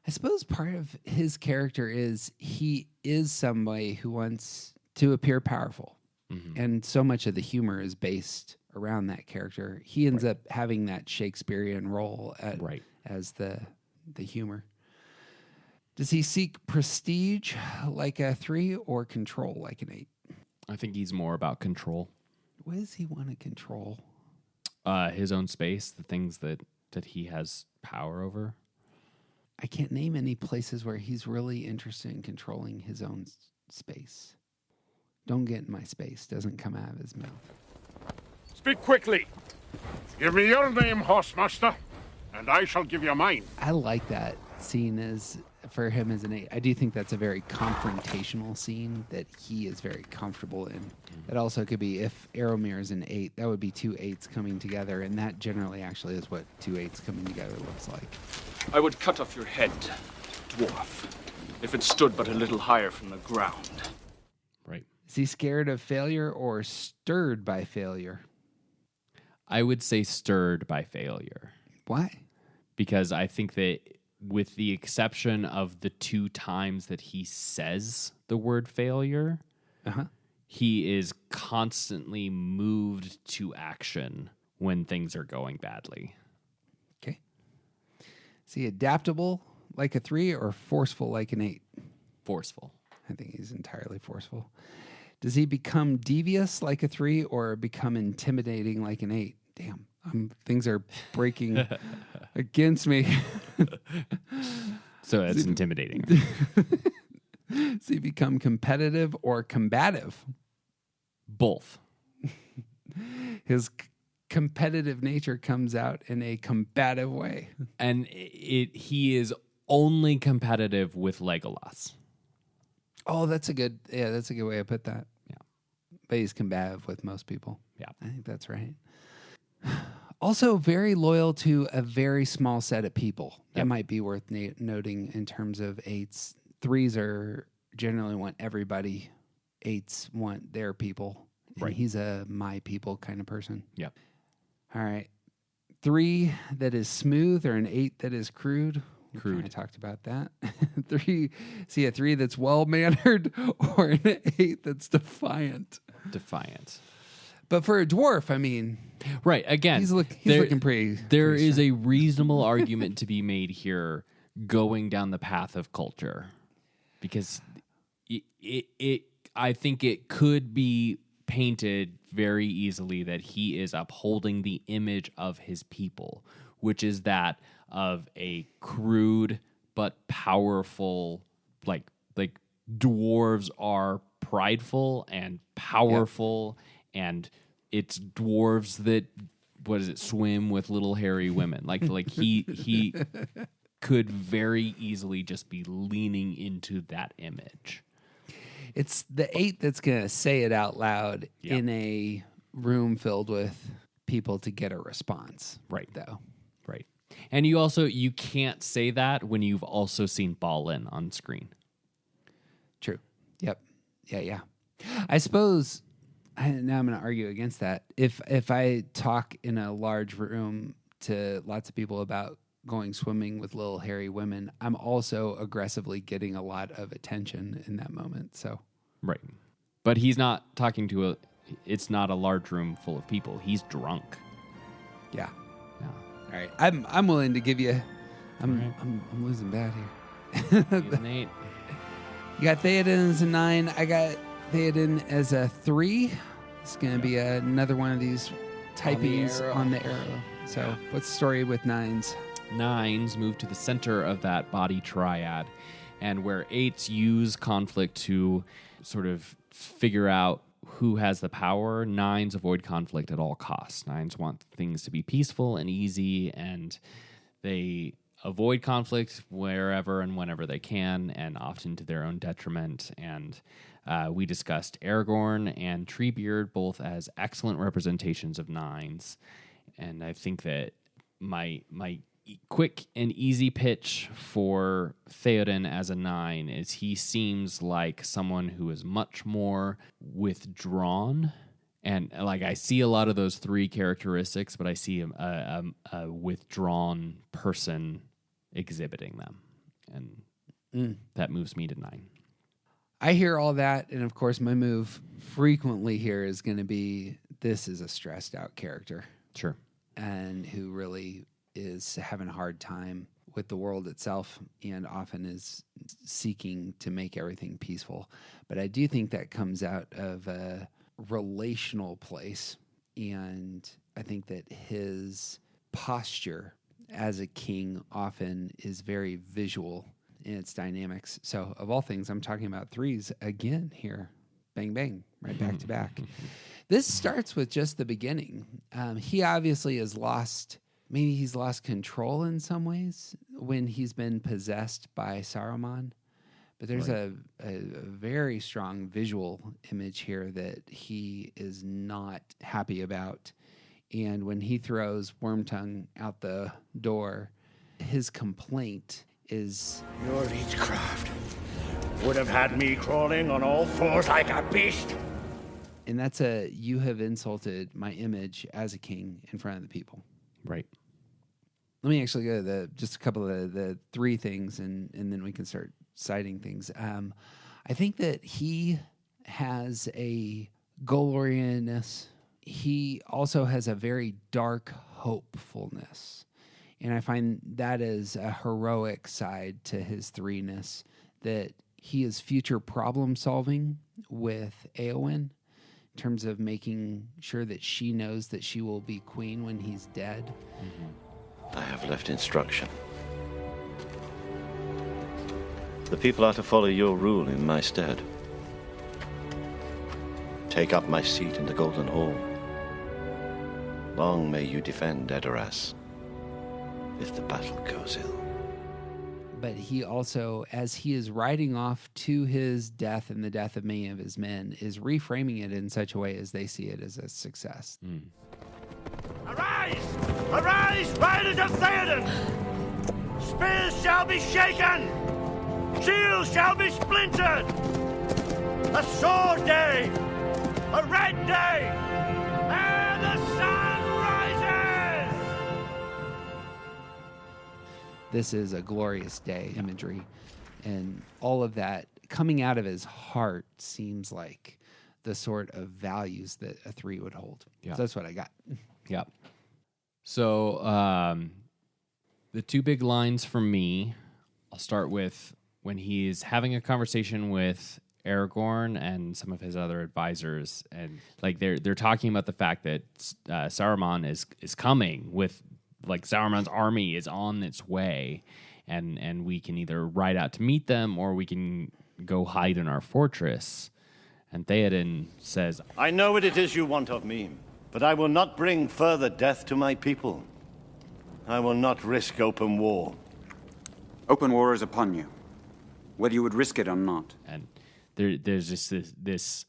I suppose part of his character is he is somebody who wants to appear powerful. Mm-hmm. And so much of the humor is based around that character. He ends up having that Shakespearean role as the humor. Does he seek prestige like a 3 or control like an 8? I think he's more about control. What does he want to control? His own space, the things that he has power over. I can't name any places where he's really interested in controlling his own space. Don't get in my space doesn't come out of his mouth. Speak quickly. Give me your name, Horsemaster, and I shall give you mine. I like that scene for him as an 8. I do think that's a very confrontational scene that he is very comfortable in. It also could be, if Aeromir is an 8, that would be 2 8s coming together, and that generally actually is what 2 8s coming together looks like. I would cut off your head, dwarf, if it stood but a little higher from the ground. Right. Is he scared of failure or stirred by failure? I would say stirred by failure. Why? Because I think that, with the exception of the 2 times that he says the word failure, he is constantly moved to action when things are going badly. Okay. Is he adaptable like a 3 or forceful like an 8? Forceful. I think he's entirely forceful. Does he become devious like a 3 or become intimidating like an 8? Damn. Things are breaking against me. So that's intimidating. Does he become competitive or combative? Both. His competitive nature comes out in a combative way. And he is only competitive with Legolas. Oh, that's a good way to put that. Yeah. But he's combative with most people. Yeah. I think that's right. Also very loyal to a very small set of people. That might be worth noting in terms of 8s. 3s are generally want everybody. 8s want their people. And he's a my people kind of person. Yep. All right. 3 that is smooth, or an 8 that is crude. Crude. I talked about that. 3. See, a 3 that's well-mannered, or an 8 that's defiant. Defiant. But for a dwarf, I mean... Right, again... He's looking pretty... There is a reasonable argument to be made here going down the path of culture. Because I think it could be painted very easily that he is upholding the image of his people, which is that of a crude but powerful, like dwarves are prideful and powerful, and it's dwarves that swim with little hairy women. Like he could very easily just be leaning into that image. It's the 8 that's going to say it out loud in a room filled with people to get a response. Right. Though. Right. And you can't say that when you've also seen Ballin on screen. True. Yep. Yeah. I suppose, now I'm going to argue against that. If I talk in a large room to lots of people about going swimming with little hairy women, I'm also aggressively getting a lot of attention in that moment. So, right. But he's not talking to it's not a large room full of people. He's drunk. Yeah. All right. I'm willing to give you, I'm losing bad here. He's an 8. You got Theoden as a 9. I got Theoden as a 3. It's going to be another one of these typings on the arrow. So what's the story with 9s? 9s move to the center of that body triad, and where 8s use conflict to sort of figure out who has the power, 9s avoid conflict at all costs. 9s want things to be peaceful and easy, and they avoid conflict wherever and whenever they can, and often to their own detriment. And we discussed Aragorn and Treebeard both as excellent representations of 9s, and I think that my quick and easy pitch for Theoden as a 9 is he seems like someone who is much more withdrawn, and like I see a lot of those 3 characteristics, but I see a withdrawn person exhibiting them, and that moves me to 9. I hear all that, and of course my move frequently here is going to be, this is a stressed out character. Sure. And who really is having a hard time with the world itself, and often is seeking to make everything peaceful. But I do think that comes out of a relational place, and I think that his posture as a king often is very visual in its dynamics. So of all things, I'm talking about 3s again here. Bang, bang, right back to back. This starts with just the beginning. He obviously has lost... Maybe he's lost control in some ways when he's been possessed by Saruman. But there's a very strong visual image here that he is not happy about. And when he throws Wormtongue out the door, his complaint is... Your Reachcraft would have had me crawling on all fours like a beast. And that's you have insulted my image as a king in front of the people. Right. Let me actually go to just a couple of the 3 things, and then we can start citing things. I think that he has a goal-orientedness. He also has a very dark hopefulness. And I find that is a heroic side to his 3-ness, that he is future problem-solving with Éowyn, in terms of making sure that she knows that she will be queen when he's dead. I have left instruction. The people are to follow your rule in my stead. Take up my seat in the Golden Hall. Long may you defend Edoras, if the battle goes ill. But he also, as he is riding off to his death and the death of many of his men, is reframing it in such a way as they see it as a success. Arise! Arise, riders of Theoden! Spears shall be shaken! shield shall be splintered! A sword day! A red day! And the sun rises! This is a glorious day imagery. And all of that coming out of his heart seems like the sort of values that a 3 would hold. Yeah. So that's what I got. Yeah. So the 2 big lines from me, I'll start with when he's having a conversation with Aragorn and some of his other advisors, and like they're talking about the fact that Saruman is coming with, like, Saruman's army is on its way, and we can either ride out to meet them or we can go hide in our fortress. And Theoden says, I know what it is you want of me, but I will not bring further death to my people. I will not risk open war. Open war is upon you, whether you would risk it or not. And there's just this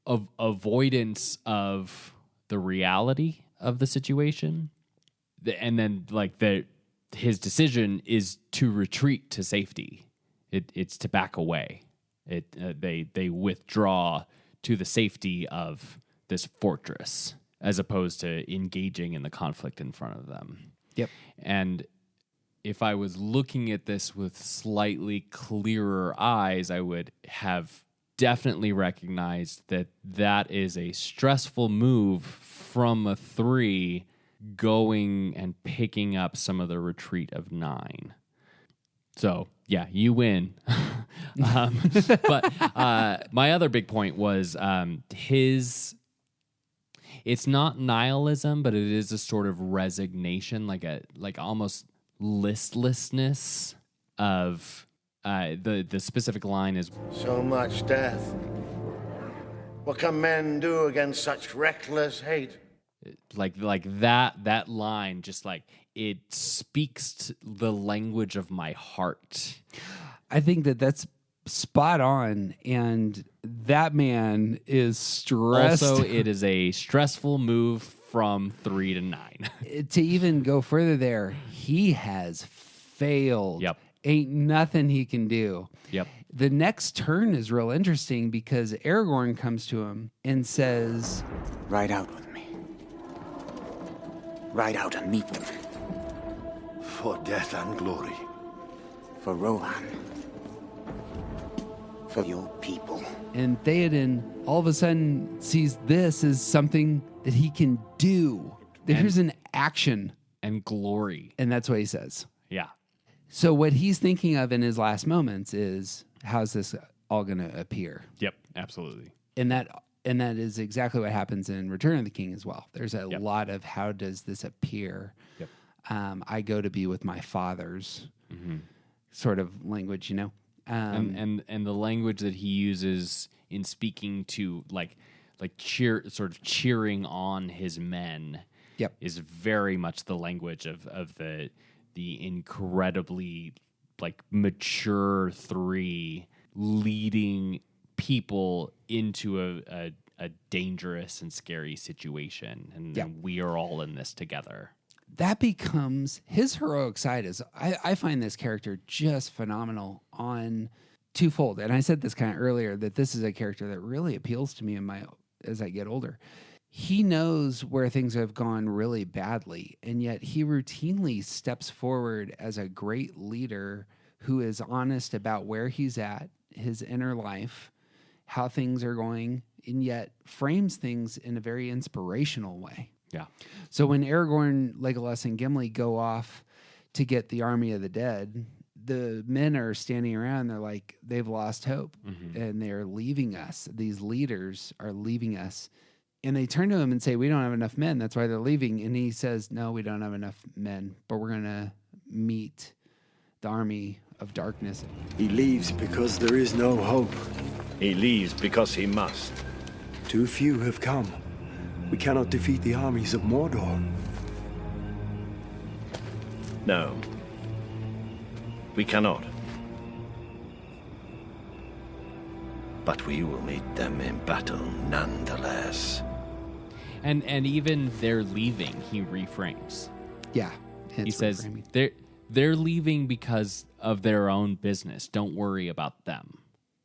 avoidance of the reality of the situation. And then, like, his decision is to retreat to safety. It's to back away. They withdraw to the safety of this fortress as opposed to engaging in the conflict in front of them. Yep. And if I was looking at this with slightly clearer eyes, I would have definitely recognized that is a stressful move from a 3 going and picking up some of the retreat of 9. So, yeah, you win. But my other big point was it's not nihilism, but it is a sort of resignation, like almost listlessness of the specific line is, So much death. What can men do against such reckless hate? like that line, just like it speaks to the language of my heart. I think that's spot on, and that man is stressed. Also, it is a stressful move from 3 to 9. To even go further there, he has failed. Yep. Ain't nothing he can do. Yep. The next turn is real interesting because Aragorn comes to him and says, Ride out with me. Ride out and meet them. For death and glory. For Rohan. For your people. and Theoden all of a sudden sees this as something that he can do. There's an action. And glory. And that's what he says. Yeah. So what he's thinking of in his last moments is, how's this all going to appear? Yep, absolutely. And that is exactly what happens in Return of the King as well. There's a lot of, how does this appear? Yep. I go to be with my fathers sort of language, you know? And the language that he uses in speaking to like cheering on his men is very much the language of the incredibly like mature three leading people into a dangerous and scary situation. And we are all in this together. That becomes his heroic side. Is I find this character just phenomenal on twofold. And I said this kind of earlier, that this is a character that really appeals to me as I get older. He knows where things have gone really badly, and yet he routinely steps forward as a great leader who is honest about where he's at, his inner life, how things are going, and yet frames things in a very inspirational way. Yeah. So when Aragorn, Legolas, and Gimli go off to get the army of the dead, the men are standing around. They're like, they've lost hope, and they're leaving us. These leaders are leaving us. And they turn to him and say, we don't have enough men. That's why they're leaving. And he says, no, we don't have enough men, but we're going to meet the army of darkness. He leaves because there is no hope. He leaves because he must. Too few have come. We cannot defeat the armies of Mordor. No. We cannot. But we will meet them in battle nonetheless. And even they're leaving, he reframes. Yeah. He says they're leaving because of their own business. Don't worry about them.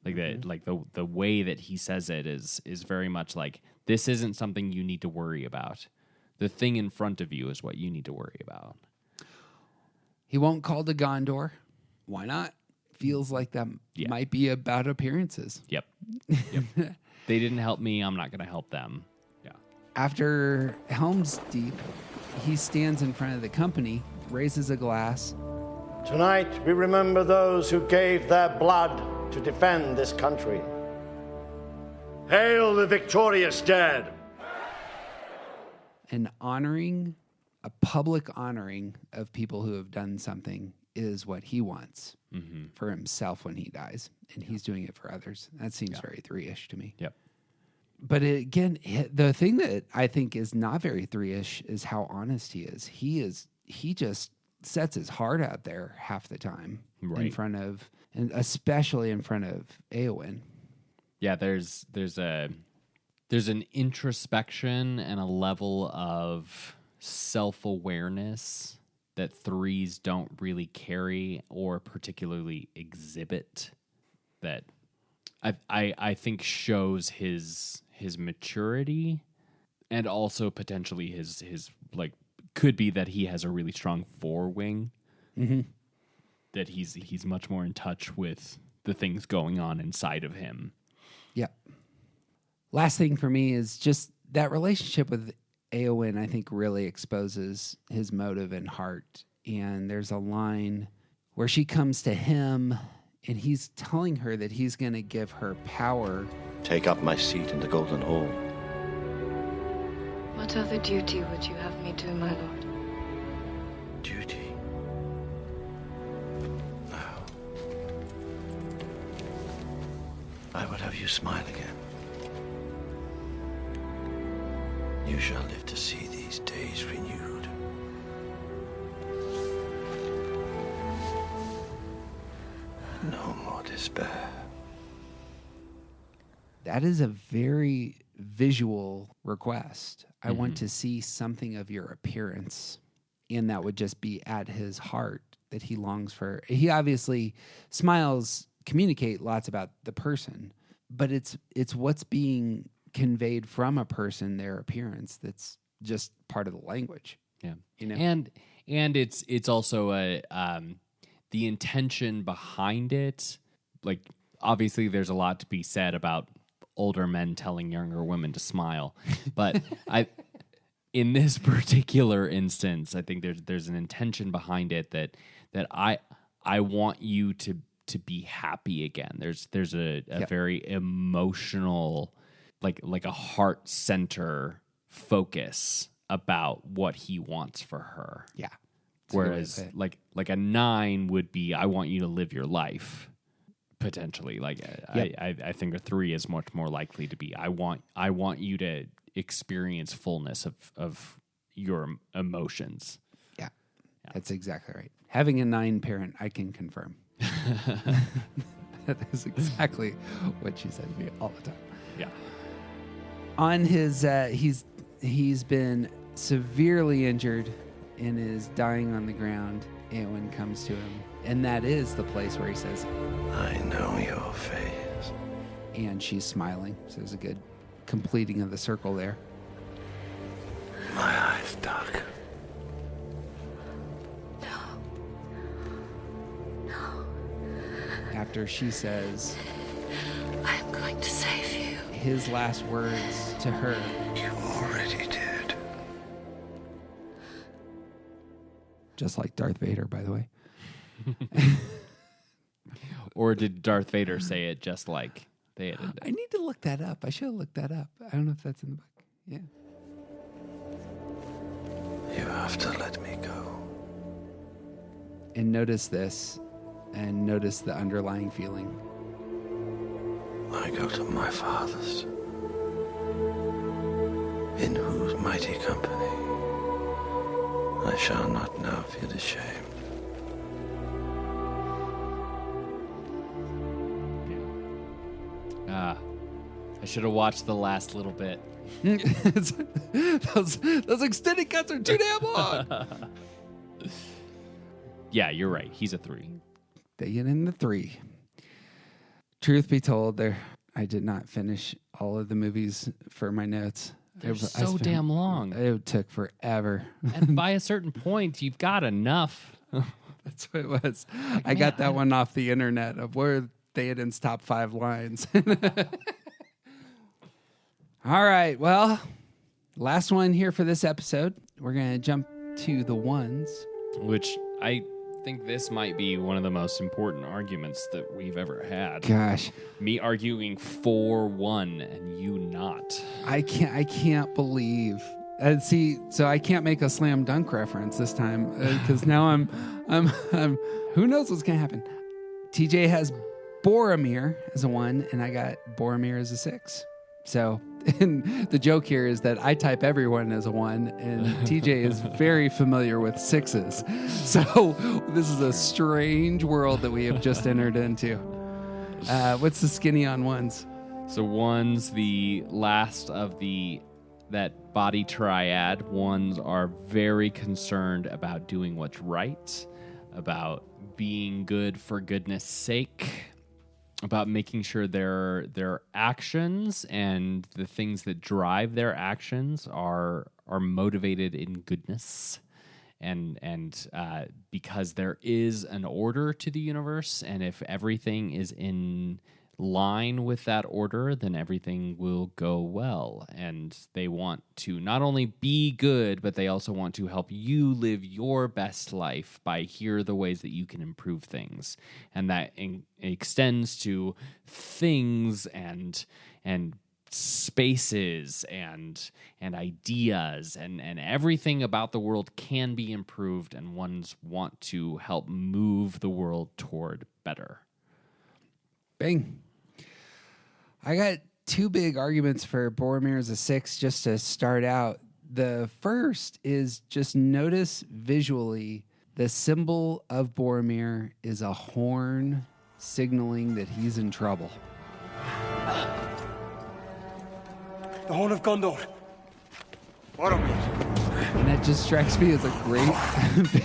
Like that, like the way that he says it is very much like, this isn't something you need to worry about. The thing in front of you is what you need to worry about. He won't call to Gondor. Why not? Feels like that might be about appearances. Yep. They didn't help me. I'm not going to help them. Yeah. After Helm's Deep, he stands in front of the company, raises a glass. Tonight, we remember those who gave their blood to defend this country. Hail the victorious dead! An honoring, a public honoring of people who have done something is what he wants for himself when he dies. And he's doing it for others. That seems very 3-ish to me. Yep. But again, the thing that I think is not very 3-ish is how honest he is. He just sets his heart out there half the time in front of, and especially in front of Éowyn. Yeah, there's an introspection and a level of self-awareness that 3s don't really carry or particularly exhibit, that I think shows his maturity, and also potentially his like, could be that he has a really strong forewing, that he's much more in touch with the things going on inside of him. Yep. Last thing for me is just that relationship with Éowyn, I think, really exposes his motive and heart. And there's a line where she comes to him and he's telling her that he's going to give her power. Take up my seat in the Golden Hall. What other duty would you have me do, my lord? Duty? No. I would have you smile again. You shall live to see these days renewed. No more despair. That is a very visual request. I want to see something of your appearance. And that would just be at his heart that he longs for. He obviously smiles, communicate lots about the person, but it's what's being conveyed from a person, their appearance, that's just part of the language. Yeah. You know? And it's also the intention behind it. Like, obviously there's a lot to be said about older men telling younger women to smile, but in this particular instance, I think there's an intention behind it that I want you to be happy again. There's a very emotional, like a heart center focus about what he wants for her. Yeah. Whereas like a 9 would be, I want you to live your life. Potentially, I think a 3 is much more likely to be, I want you to experience fullness of your emotions. Yeah, that's exactly right. Having a 9 parent, I can confirm. That is exactly what she said to me all the time. Yeah. On his, he's been severely injured and is dying on the ground. Éowyn comes to him, and that is the place where he says, I know your face. And she's smiling. So there's a good completing of the circle there. My eyes dark. No. After she says, I'm going to save you. His last words to her. You already did. Just like Darth Vader, by the way. Or did Darth Vader say it just like they did? I need to look that up. I should have looked that up. I don't know if that's in the book. Yeah. You have to let me go. And notice this, and notice the underlying feeling. I go to my fathers, in whose mighty company I shall not now feel ashamed. I should have watched the last little bit. those extended cuts are too damn long. Yeah, you're right. He's a 3. They get in the 3. Truth be told, I did not finish all of the movies for my notes. They're so damn long. It took forever. And by a certain point, you've got enough. That's what it was. I got that one off the internet of where Theoden's top 5 lines. All right. Well, last one here for this episode. We're going to jump to the ones. Which I think this might be one of the most important arguments that we've ever had. Gosh. Me arguing for one and you not. I can't believe. So I can't make a slam dunk reference this time because now I'm. Who knows what's gonna happen? TJ has Boromir as a 1, and I got Boromir as a 6. So, and the joke here is that I type everyone as a 1, and TJ is very familiar with 6s. So this is a strange world that we have just entered into. What's the skinny on 1s? So 1's the last of that body triad. 1s are very concerned about doing what's right, about being good for goodness sake, about making sure their actions and the things that drive their actions are motivated in goodness, and because there is an order to the universe, and if everything is in line with that order, then everything will go well. And they want to not only be good, but they also want to help you live your best life by here the ways that you can improve things. And that extends to things and spaces and ideas and everything about the world can be improved, and ones want to help move the world toward better. Bang. I got 2 big arguments for Boromir as a 6 just to start out. The first is just notice visually the symbol of Boromir is a horn signaling that he's in trouble. The Horn of Gondor. Boromir. And that just strikes me as a great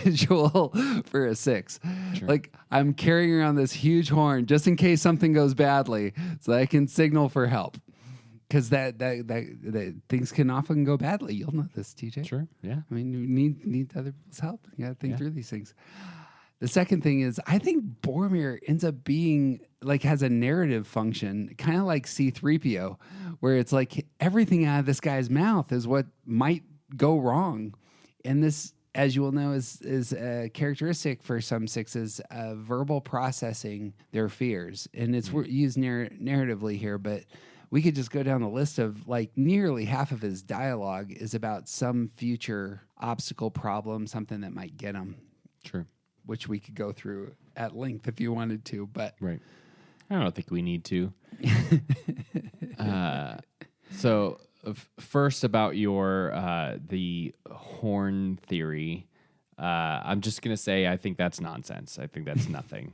visual for a 6. Sure. Like, I'm carrying around this huge horn just in case something goes badly so that I can signal for help. Because that things can often go badly. You'll know this, TJ. Sure, yeah. I mean, you need other people's help. You got to think through these things. The second thing is, I think Boromir ends up being, like, has a narrative function, kind of like C-3PO, where it's like everything out of this guy's mouth is what might go wrong. And this, as you will know, is a characteristic for some 6s, verbal processing their fears. And it's used narratively here, but we could just go down the list of, like, nearly half of his dialogue is about some future obstacle problem, something that might get him. Sure. Which we could go through at length if you wanted to, but... Right. I don't think we need to. So... First, about your the horn theory, I'm just going to say I think that's nonsense. I think that's nothing.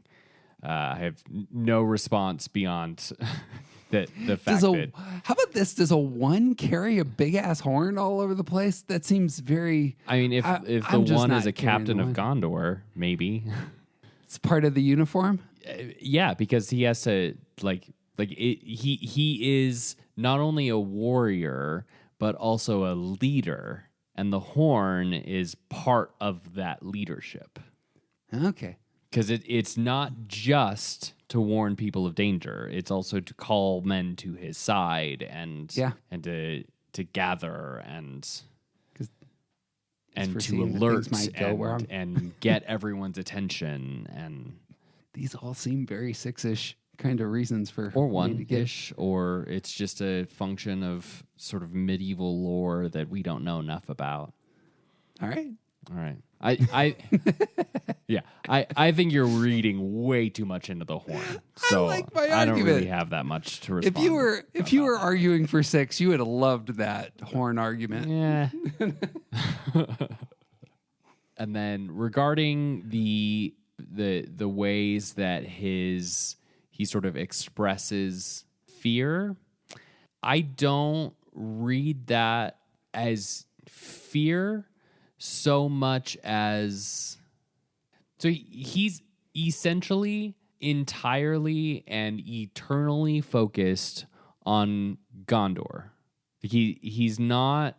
I have no response beyond the fact that... How about this? Does a 1 carry a big-ass horn all over the place? That seems very... I mean, if the 1 is a captain of Gondor, maybe. It's part of the uniform? Yeah, because he has to, he is... not only a warrior, but also a leader. And the horn is part of that leadership. Okay. Because it's not just to warn people of danger. It's also to call men to his side and to gather and to alert and get everyone's attention. And these all seem very 6-ish kind of reasons for... Or 1-ish, or it's just a function of sort of medieval lore that we don't know enough about. All right. I think you're reading way too much into the horn. So I like my argument. I don't really have that much to respond. If you were arguing for 6, you would have loved that horn argument. Yeah. And then regarding the ways that he sort of expresses fear, I don't read that as fear so much as So he's essentially entirely and eternally focused on Gondor. He's not.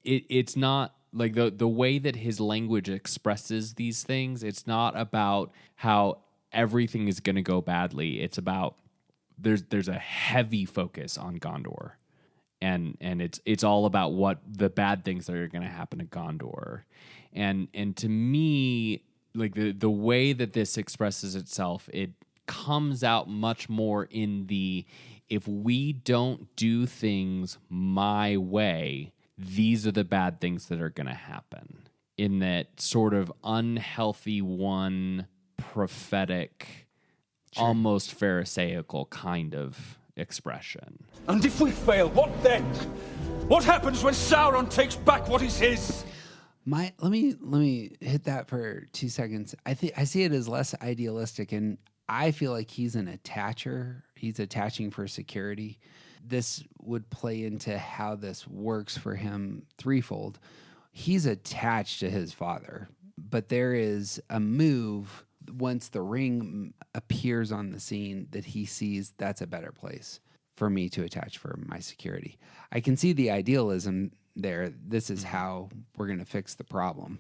It's not like the way that his language expresses these things. It's not about how everything is going to go badly. It's about there's a heavy focus on Gondor, and it's all about what the bad things that are going to happen to Gondor, and to me, like the way that this expresses itself, it comes out much more in the, if we don't do things my way, these are the bad things that are going to happen. In that sort of unhealthy one, prophetic, almost pharisaical kind of expression. And if we fail, what then? What happens when Sauron takes back what is his? Let me hit that for 2 seconds. I see it as less idealistic, and I feel like he's an attacher. He's attaching for security. This would play into how this works for him threefold. He's attached to his father, but there is a move once the ring appears on the scene that he sees that's a better place for me to attach for my security. I can see the idealism there. This is how we're going to fix the problem.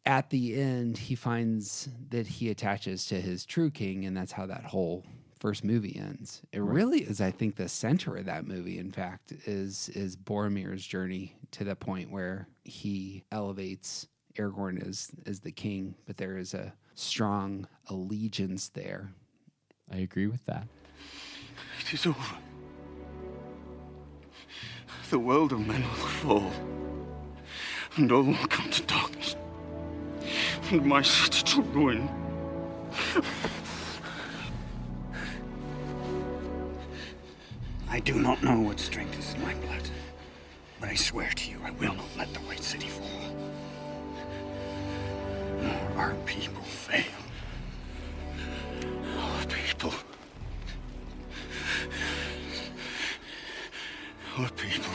At the end, he finds that he attaches to his true king, and that's how that whole first movie ends. It really is, I think, the center of that movie, in fact, is Boromir's journey to the point where he elevates Aragorn as the king, but there is a strong allegiance there. I agree with that. It is over. The world of men will fall, and all will come to darkness, and my city to ruin. I do not know what strength is in my blood, but I swear to you, I will not let the White City fall, nor our people fail. Our people. Our people.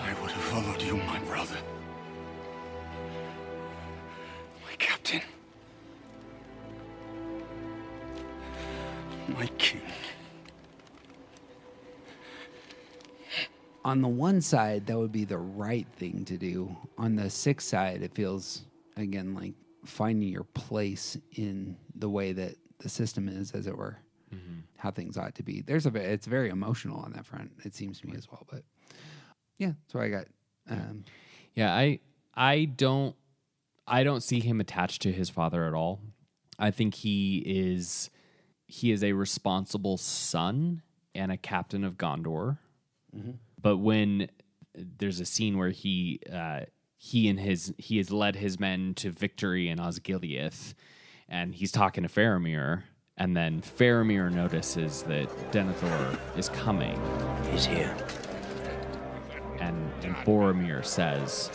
I would have followed you, my brother. My captain. My king. On the one side, that would be the right thing to do. On the sixth side, it feels, again, like finding your place in the way that the system is, as it were, how things ought to be. It's very emotional on that front, it seems to me as well. But yeah, that's what I got. I don't see him attached to his father at all. I think he is a responsible son and a captain of Gondor. Mm-hmm. But when there's a scene where he has led his men to victory in Osgiliath, and he's talking to Faramir, and then Faramir notices that Denethor is coming. He's here. And Boromir says,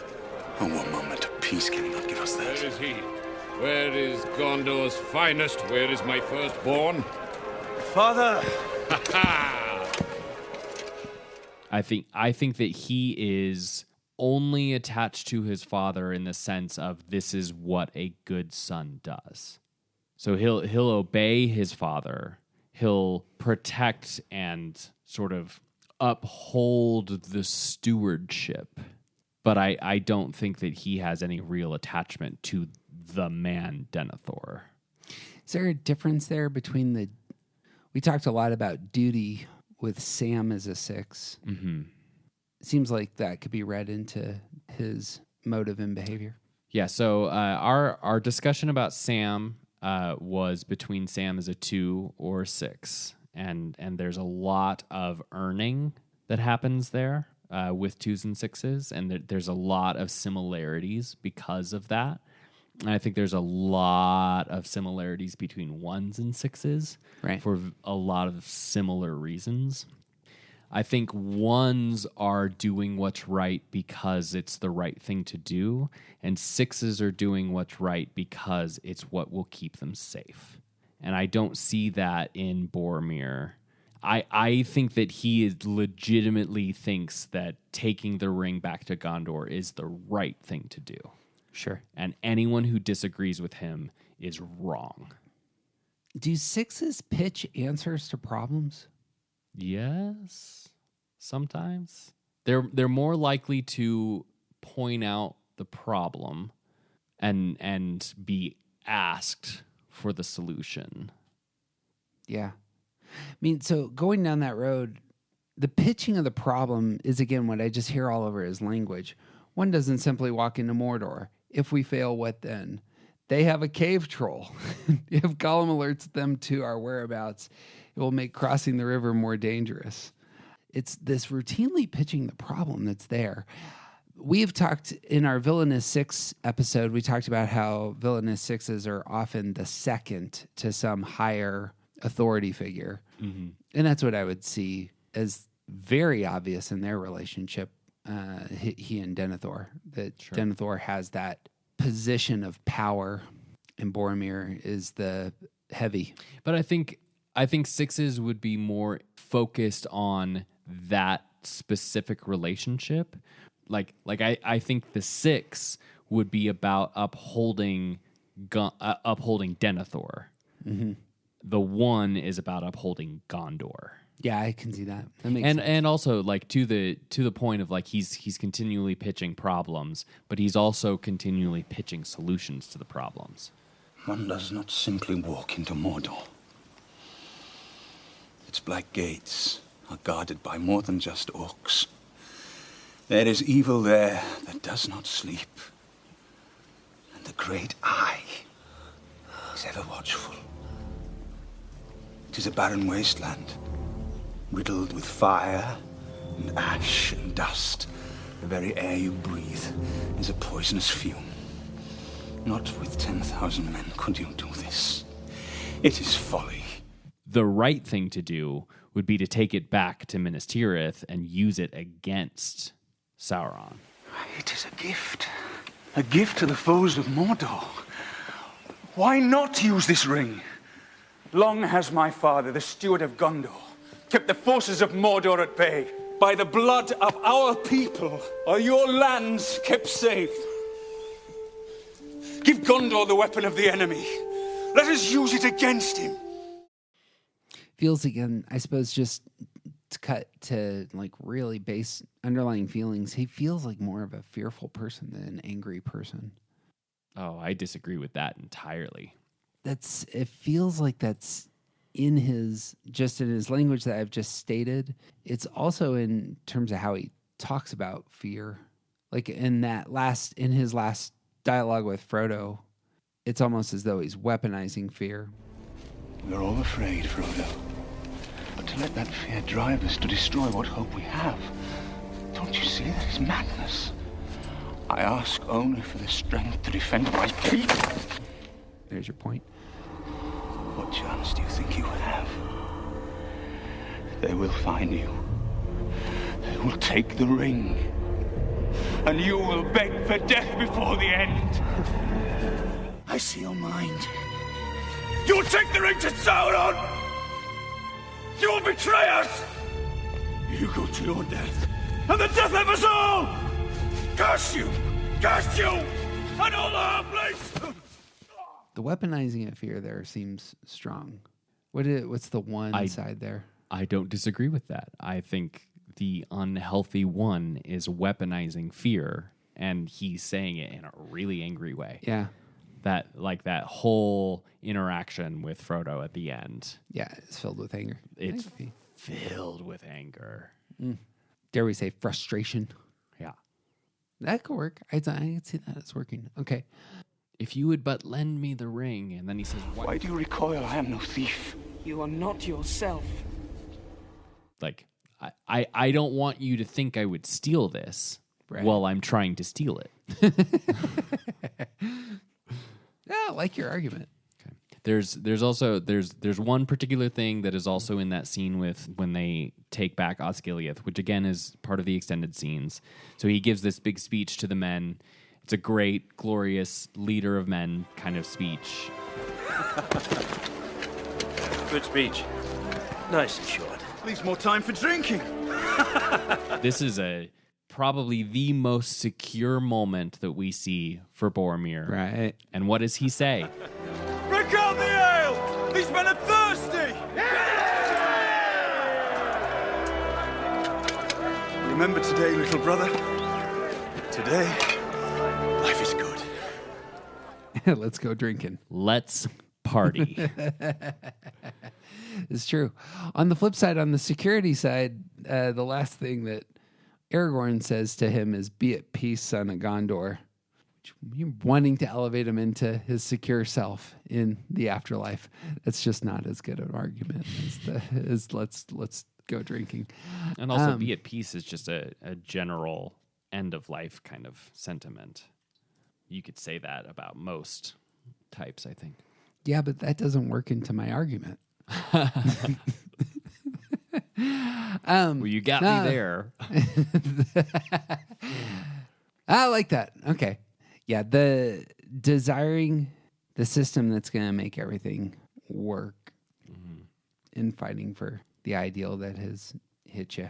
"Oh, one moment of peace can he not give us that?" Where is he? Where is Gondor's finest? Where is my firstborn? Father! Ha ha! I think that he is only attached to his father in the sense of this is what a good son does. So he'll obey his father. He'll protect and sort of uphold the stewardship. But I don't think that he has any real attachment to the man Denethor. Is there a difference there between we talked a lot about duty with Sam as a 6. Mm-hmm. It seems like that could be read into his motive and behavior. Yeah, so our discussion about Sam was between Sam as a 2 or 6. And there's a lot of earning that happens there with 2s and 6s, and there's a lot of similarities because of that. And I think there's a lot of similarities between 1s and 6s for a lot of similar reasons. I think 1s are doing what's right because it's the right thing to do, and 6s are doing what's right because it's what will keep them safe. And I don't see that in Boromir. I think that he legitimately thinks that taking the ring back to Gondor is the right thing to do. Sure. And anyone who disagrees with him is wrong. Do sixes pitch answers to problems? Yes, sometimes. They're more likely to point out the problem and be asked for the solution. Yeah. I mean, so going down that road, the pitching of the problem is, again, what I just hear all over his language. One doesn't simply walk into Mordor. If we fail, what then? They have a cave troll. If Gollum alerts them to our whereabouts, it will make crossing the river more dangerous. It's this routinely pitching the problem that's there. We've talked in our Villainous Six episode, we talked about how Villainous Sixes are often the second to some higher authority figure. Mm-hmm. And that's what I would see as very obvious in their relationship, he and Denethor, that Sure. Denethor has that position of power and Boromir is the heavy. But I think sixes would be more focused on that specific relationship. Like I think the six would be about upholding Denethor. Mm-hmm. The one is about upholding Gondor. Yeah, I can see that. That makes sense. And also like to the point of like he's continually pitching problems, but he's also continually pitching solutions to the problems. One does not simply walk into Mordor. Its black gates are guarded by more than just orcs. There is evil there that does not sleep. And the great eye is ever watchful. It is a barren wasteland, riddled with fire and ash and dust. The very air you breathe is a poisonous fume. Not with 10,000 men could you do this. It is folly. The right thing to do would be to take it back to Minas Tirith and use it against Sauron. It is a gift to the foes of Mordor. Why not use this ring? Long has my father, the steward of Gondor, kept the forces of Mordor at bay. By the blood of our people are your lands kept safe. Give Gondor the weapon of the enemy. Let us use it against him. Feels, again, I suppose, just to cut to like really base underlying feelings, he feels like more of a fearful person than an angry person. Oh, I disagree with that entirely. It feels like that's in his language that I've just stated. It's also in terms of how he talks about fear. Like in his last dialogue with Frodo, it's almost as though he's weaponizing fear. We're all afraid, Frodo. But to let that fear drive us to destroy what hope we have, don't you see that is madness? I ask only for the strength to defend my people. There's your point. What chance do you think you have? They will find you. They will take the ring. And you will beg for death before the end. I see your mind. You will take the ring to Sauron! You will betray us! You go to your death, and the death of us all! Curse you! Curse you! And all our place! The weaponizing of fear there seems strong. What's the one side there? I don't disagree with that. I think the unhealthy one is weaponizing fear, and he's saying it in a really angry way. Yeah. That whole interaction with Frodo at the end. Yeah, it's filled with anger. It's filled with anger. Dare we say frustration? Yeah. That could work. I can see that it's working. Okay. If you would but lend me the ring, and then he says, Why do you recoil? I am no thief. You are not yourself. Like, I don't want you to think I would steal this while I'm trying to steal it. Yeah, I like your argument. Okay. There's also one particular thing that is also in that scene with when they take back Osgiliath, which again is part of the extended scenes. So he gives this big speech to the men. It's a great, glorious leader of men kind of speech. Good speech. Nice and short. Leaves more time for drinking. This is probably the most secure moment that we see for Boromir. Right. And what does he say? Break out the ale! These men are thirsty! Remember today, little brother. Today, life is good. Let's go drinking. Let's party. It's true. On the flip side, on the security side, the last thing that Aragorn says to him is, "Be at peace, son of Gondor," wanting to elevate him into his secure self in the afterlife. That's just not as good an argument as let's go drinking. And also, be at peace is just a general end of life kind of sentiment. You could say that about most types, I think. Yeah, but that doesn't work into my argument. Well, you got me there. I like that. Okay. Yeah, the desiring the system that's going to make everything work in fighting for the ideal that has hit you.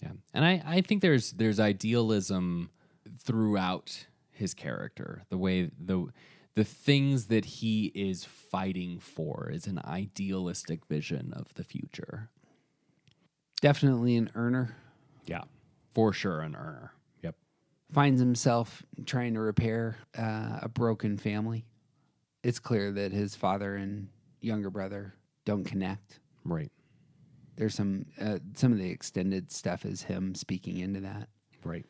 Yeah. And I think there's idealism throughout his character. The way the things that he is fighting for is an idealistic vision of the future. Definitely an earner. Yeah, for sure an earner. Yep. Finds himself trying to repair a broken family. It's clear that his father and younger brother don't connect. Right. There's some of the extended stuff is him speaking into that. Right.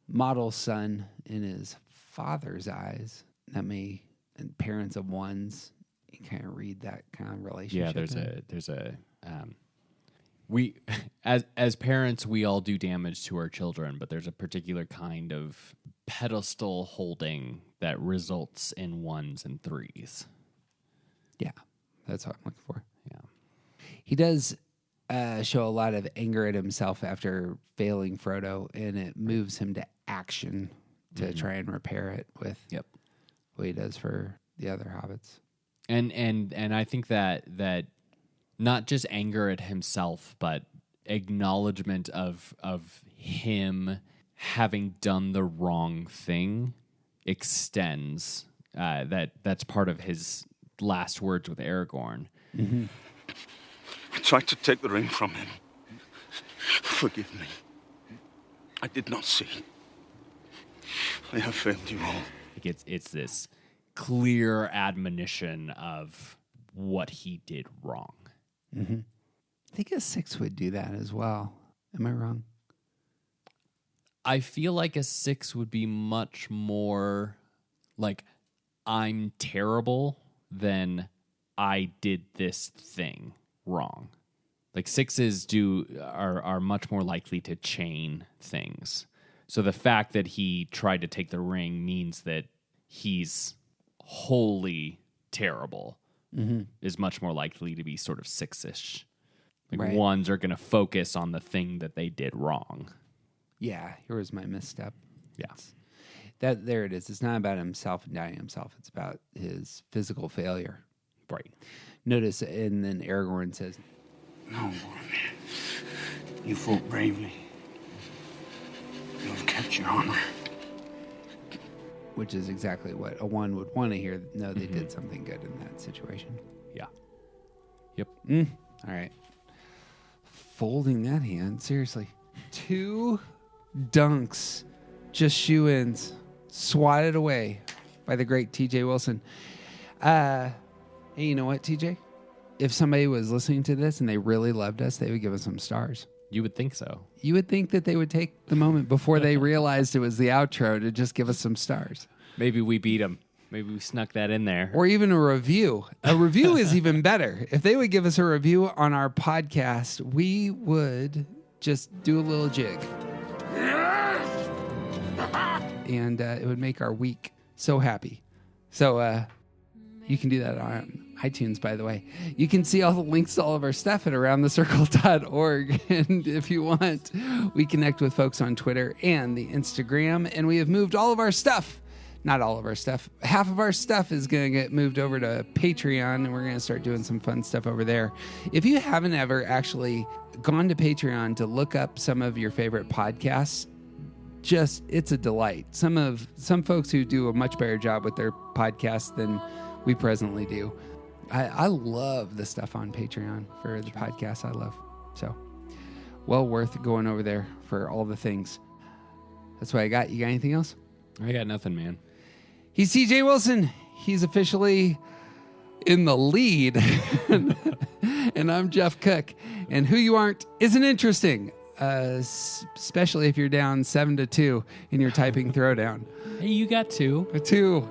Model son in his father's eyes. That may, and parents of ones, you kind of read that kind of relationship. Yeah, there's a we as parents we all do damage to our children, but there's a particular kind of pedestal holding that results in ones and threes. Yeah, that's what I'm looking for. Yeah, he does show a lot of anger at himself after failing Frodo, and it moves him to action to try and repair it with what he does for the other hobbits. And I think that not just anger at himself, but acknowledgement of him having done the wrong thing extends. That's part of his last words with Aragorn. Mm-hmm. I tried to take the ring from him. Forgive me. I did not see. I have failed you all. It's this clear admonition of what he did wrong. Mm-hmm. I think a 6 would do that as well. Am I wrong? I feel like a 6 would be much more like, I'm terrible than I did this thing wrong. Like 6s are much more likely to chain things. So the fact that he tried to take the ring means that he's wholly terrible. Is much more likely to be sort of 6-ish. Like right. 1s are going to focus on the thing that they did wrong. Yeah, here was my misstep. Yeah. There it is. It's not about himself and dying himself. It's about his physical failure. Right. Notice, and then Aragorn says, "No, Boromir. You fought bravely. You have kept your honor." Which is exactly what a 1 would want to hear. No, they did something good in that situation. Yeah. Yep. All right. Folding that hand. Seriously. 2 dunks. Just shoe-ins. Swatted away by the great TJ Wilson. Hey, you know what, TJ? If somebody was listening to this and they really loved us, they would give us some stars. You would think so. You would think that they would take the moment before they realized it was the outro to just give us some stars. Maybe we beat them. Maybe we snuck that in there. Or even a review. A review is even better. If they would give us a review on our podcast, we would just do a little jig. And it would make our week so happy. So you can do that on iTunes, by the way. You can see all the links to all of our stuff at aroundthecircle.org. And if you want, we connect with folks on Twitter and the Instagram. And we have moved all of our stuff not all of our stuff. Half of our stuff is going to get moved over to Patreon, and we're going to start doing some fun stuff over there. If you haven't ever actually gone to Patreon to look up some of your favorite podcasts, it's a delight. Some folks who do a much better job with their podcasts than we presently do. I love the stuff on Patreon for the podcasts I love. So, well worth going over there for all the things. That's what I got. You got anything else? I got nothing, man. He's CJ Wilson. He's officially in the lead. And I'm Jeff Cook. And who you aren't isn't interesting, especially if you're down 7-2 in your typing throwdown. Hey, you got 2. 2.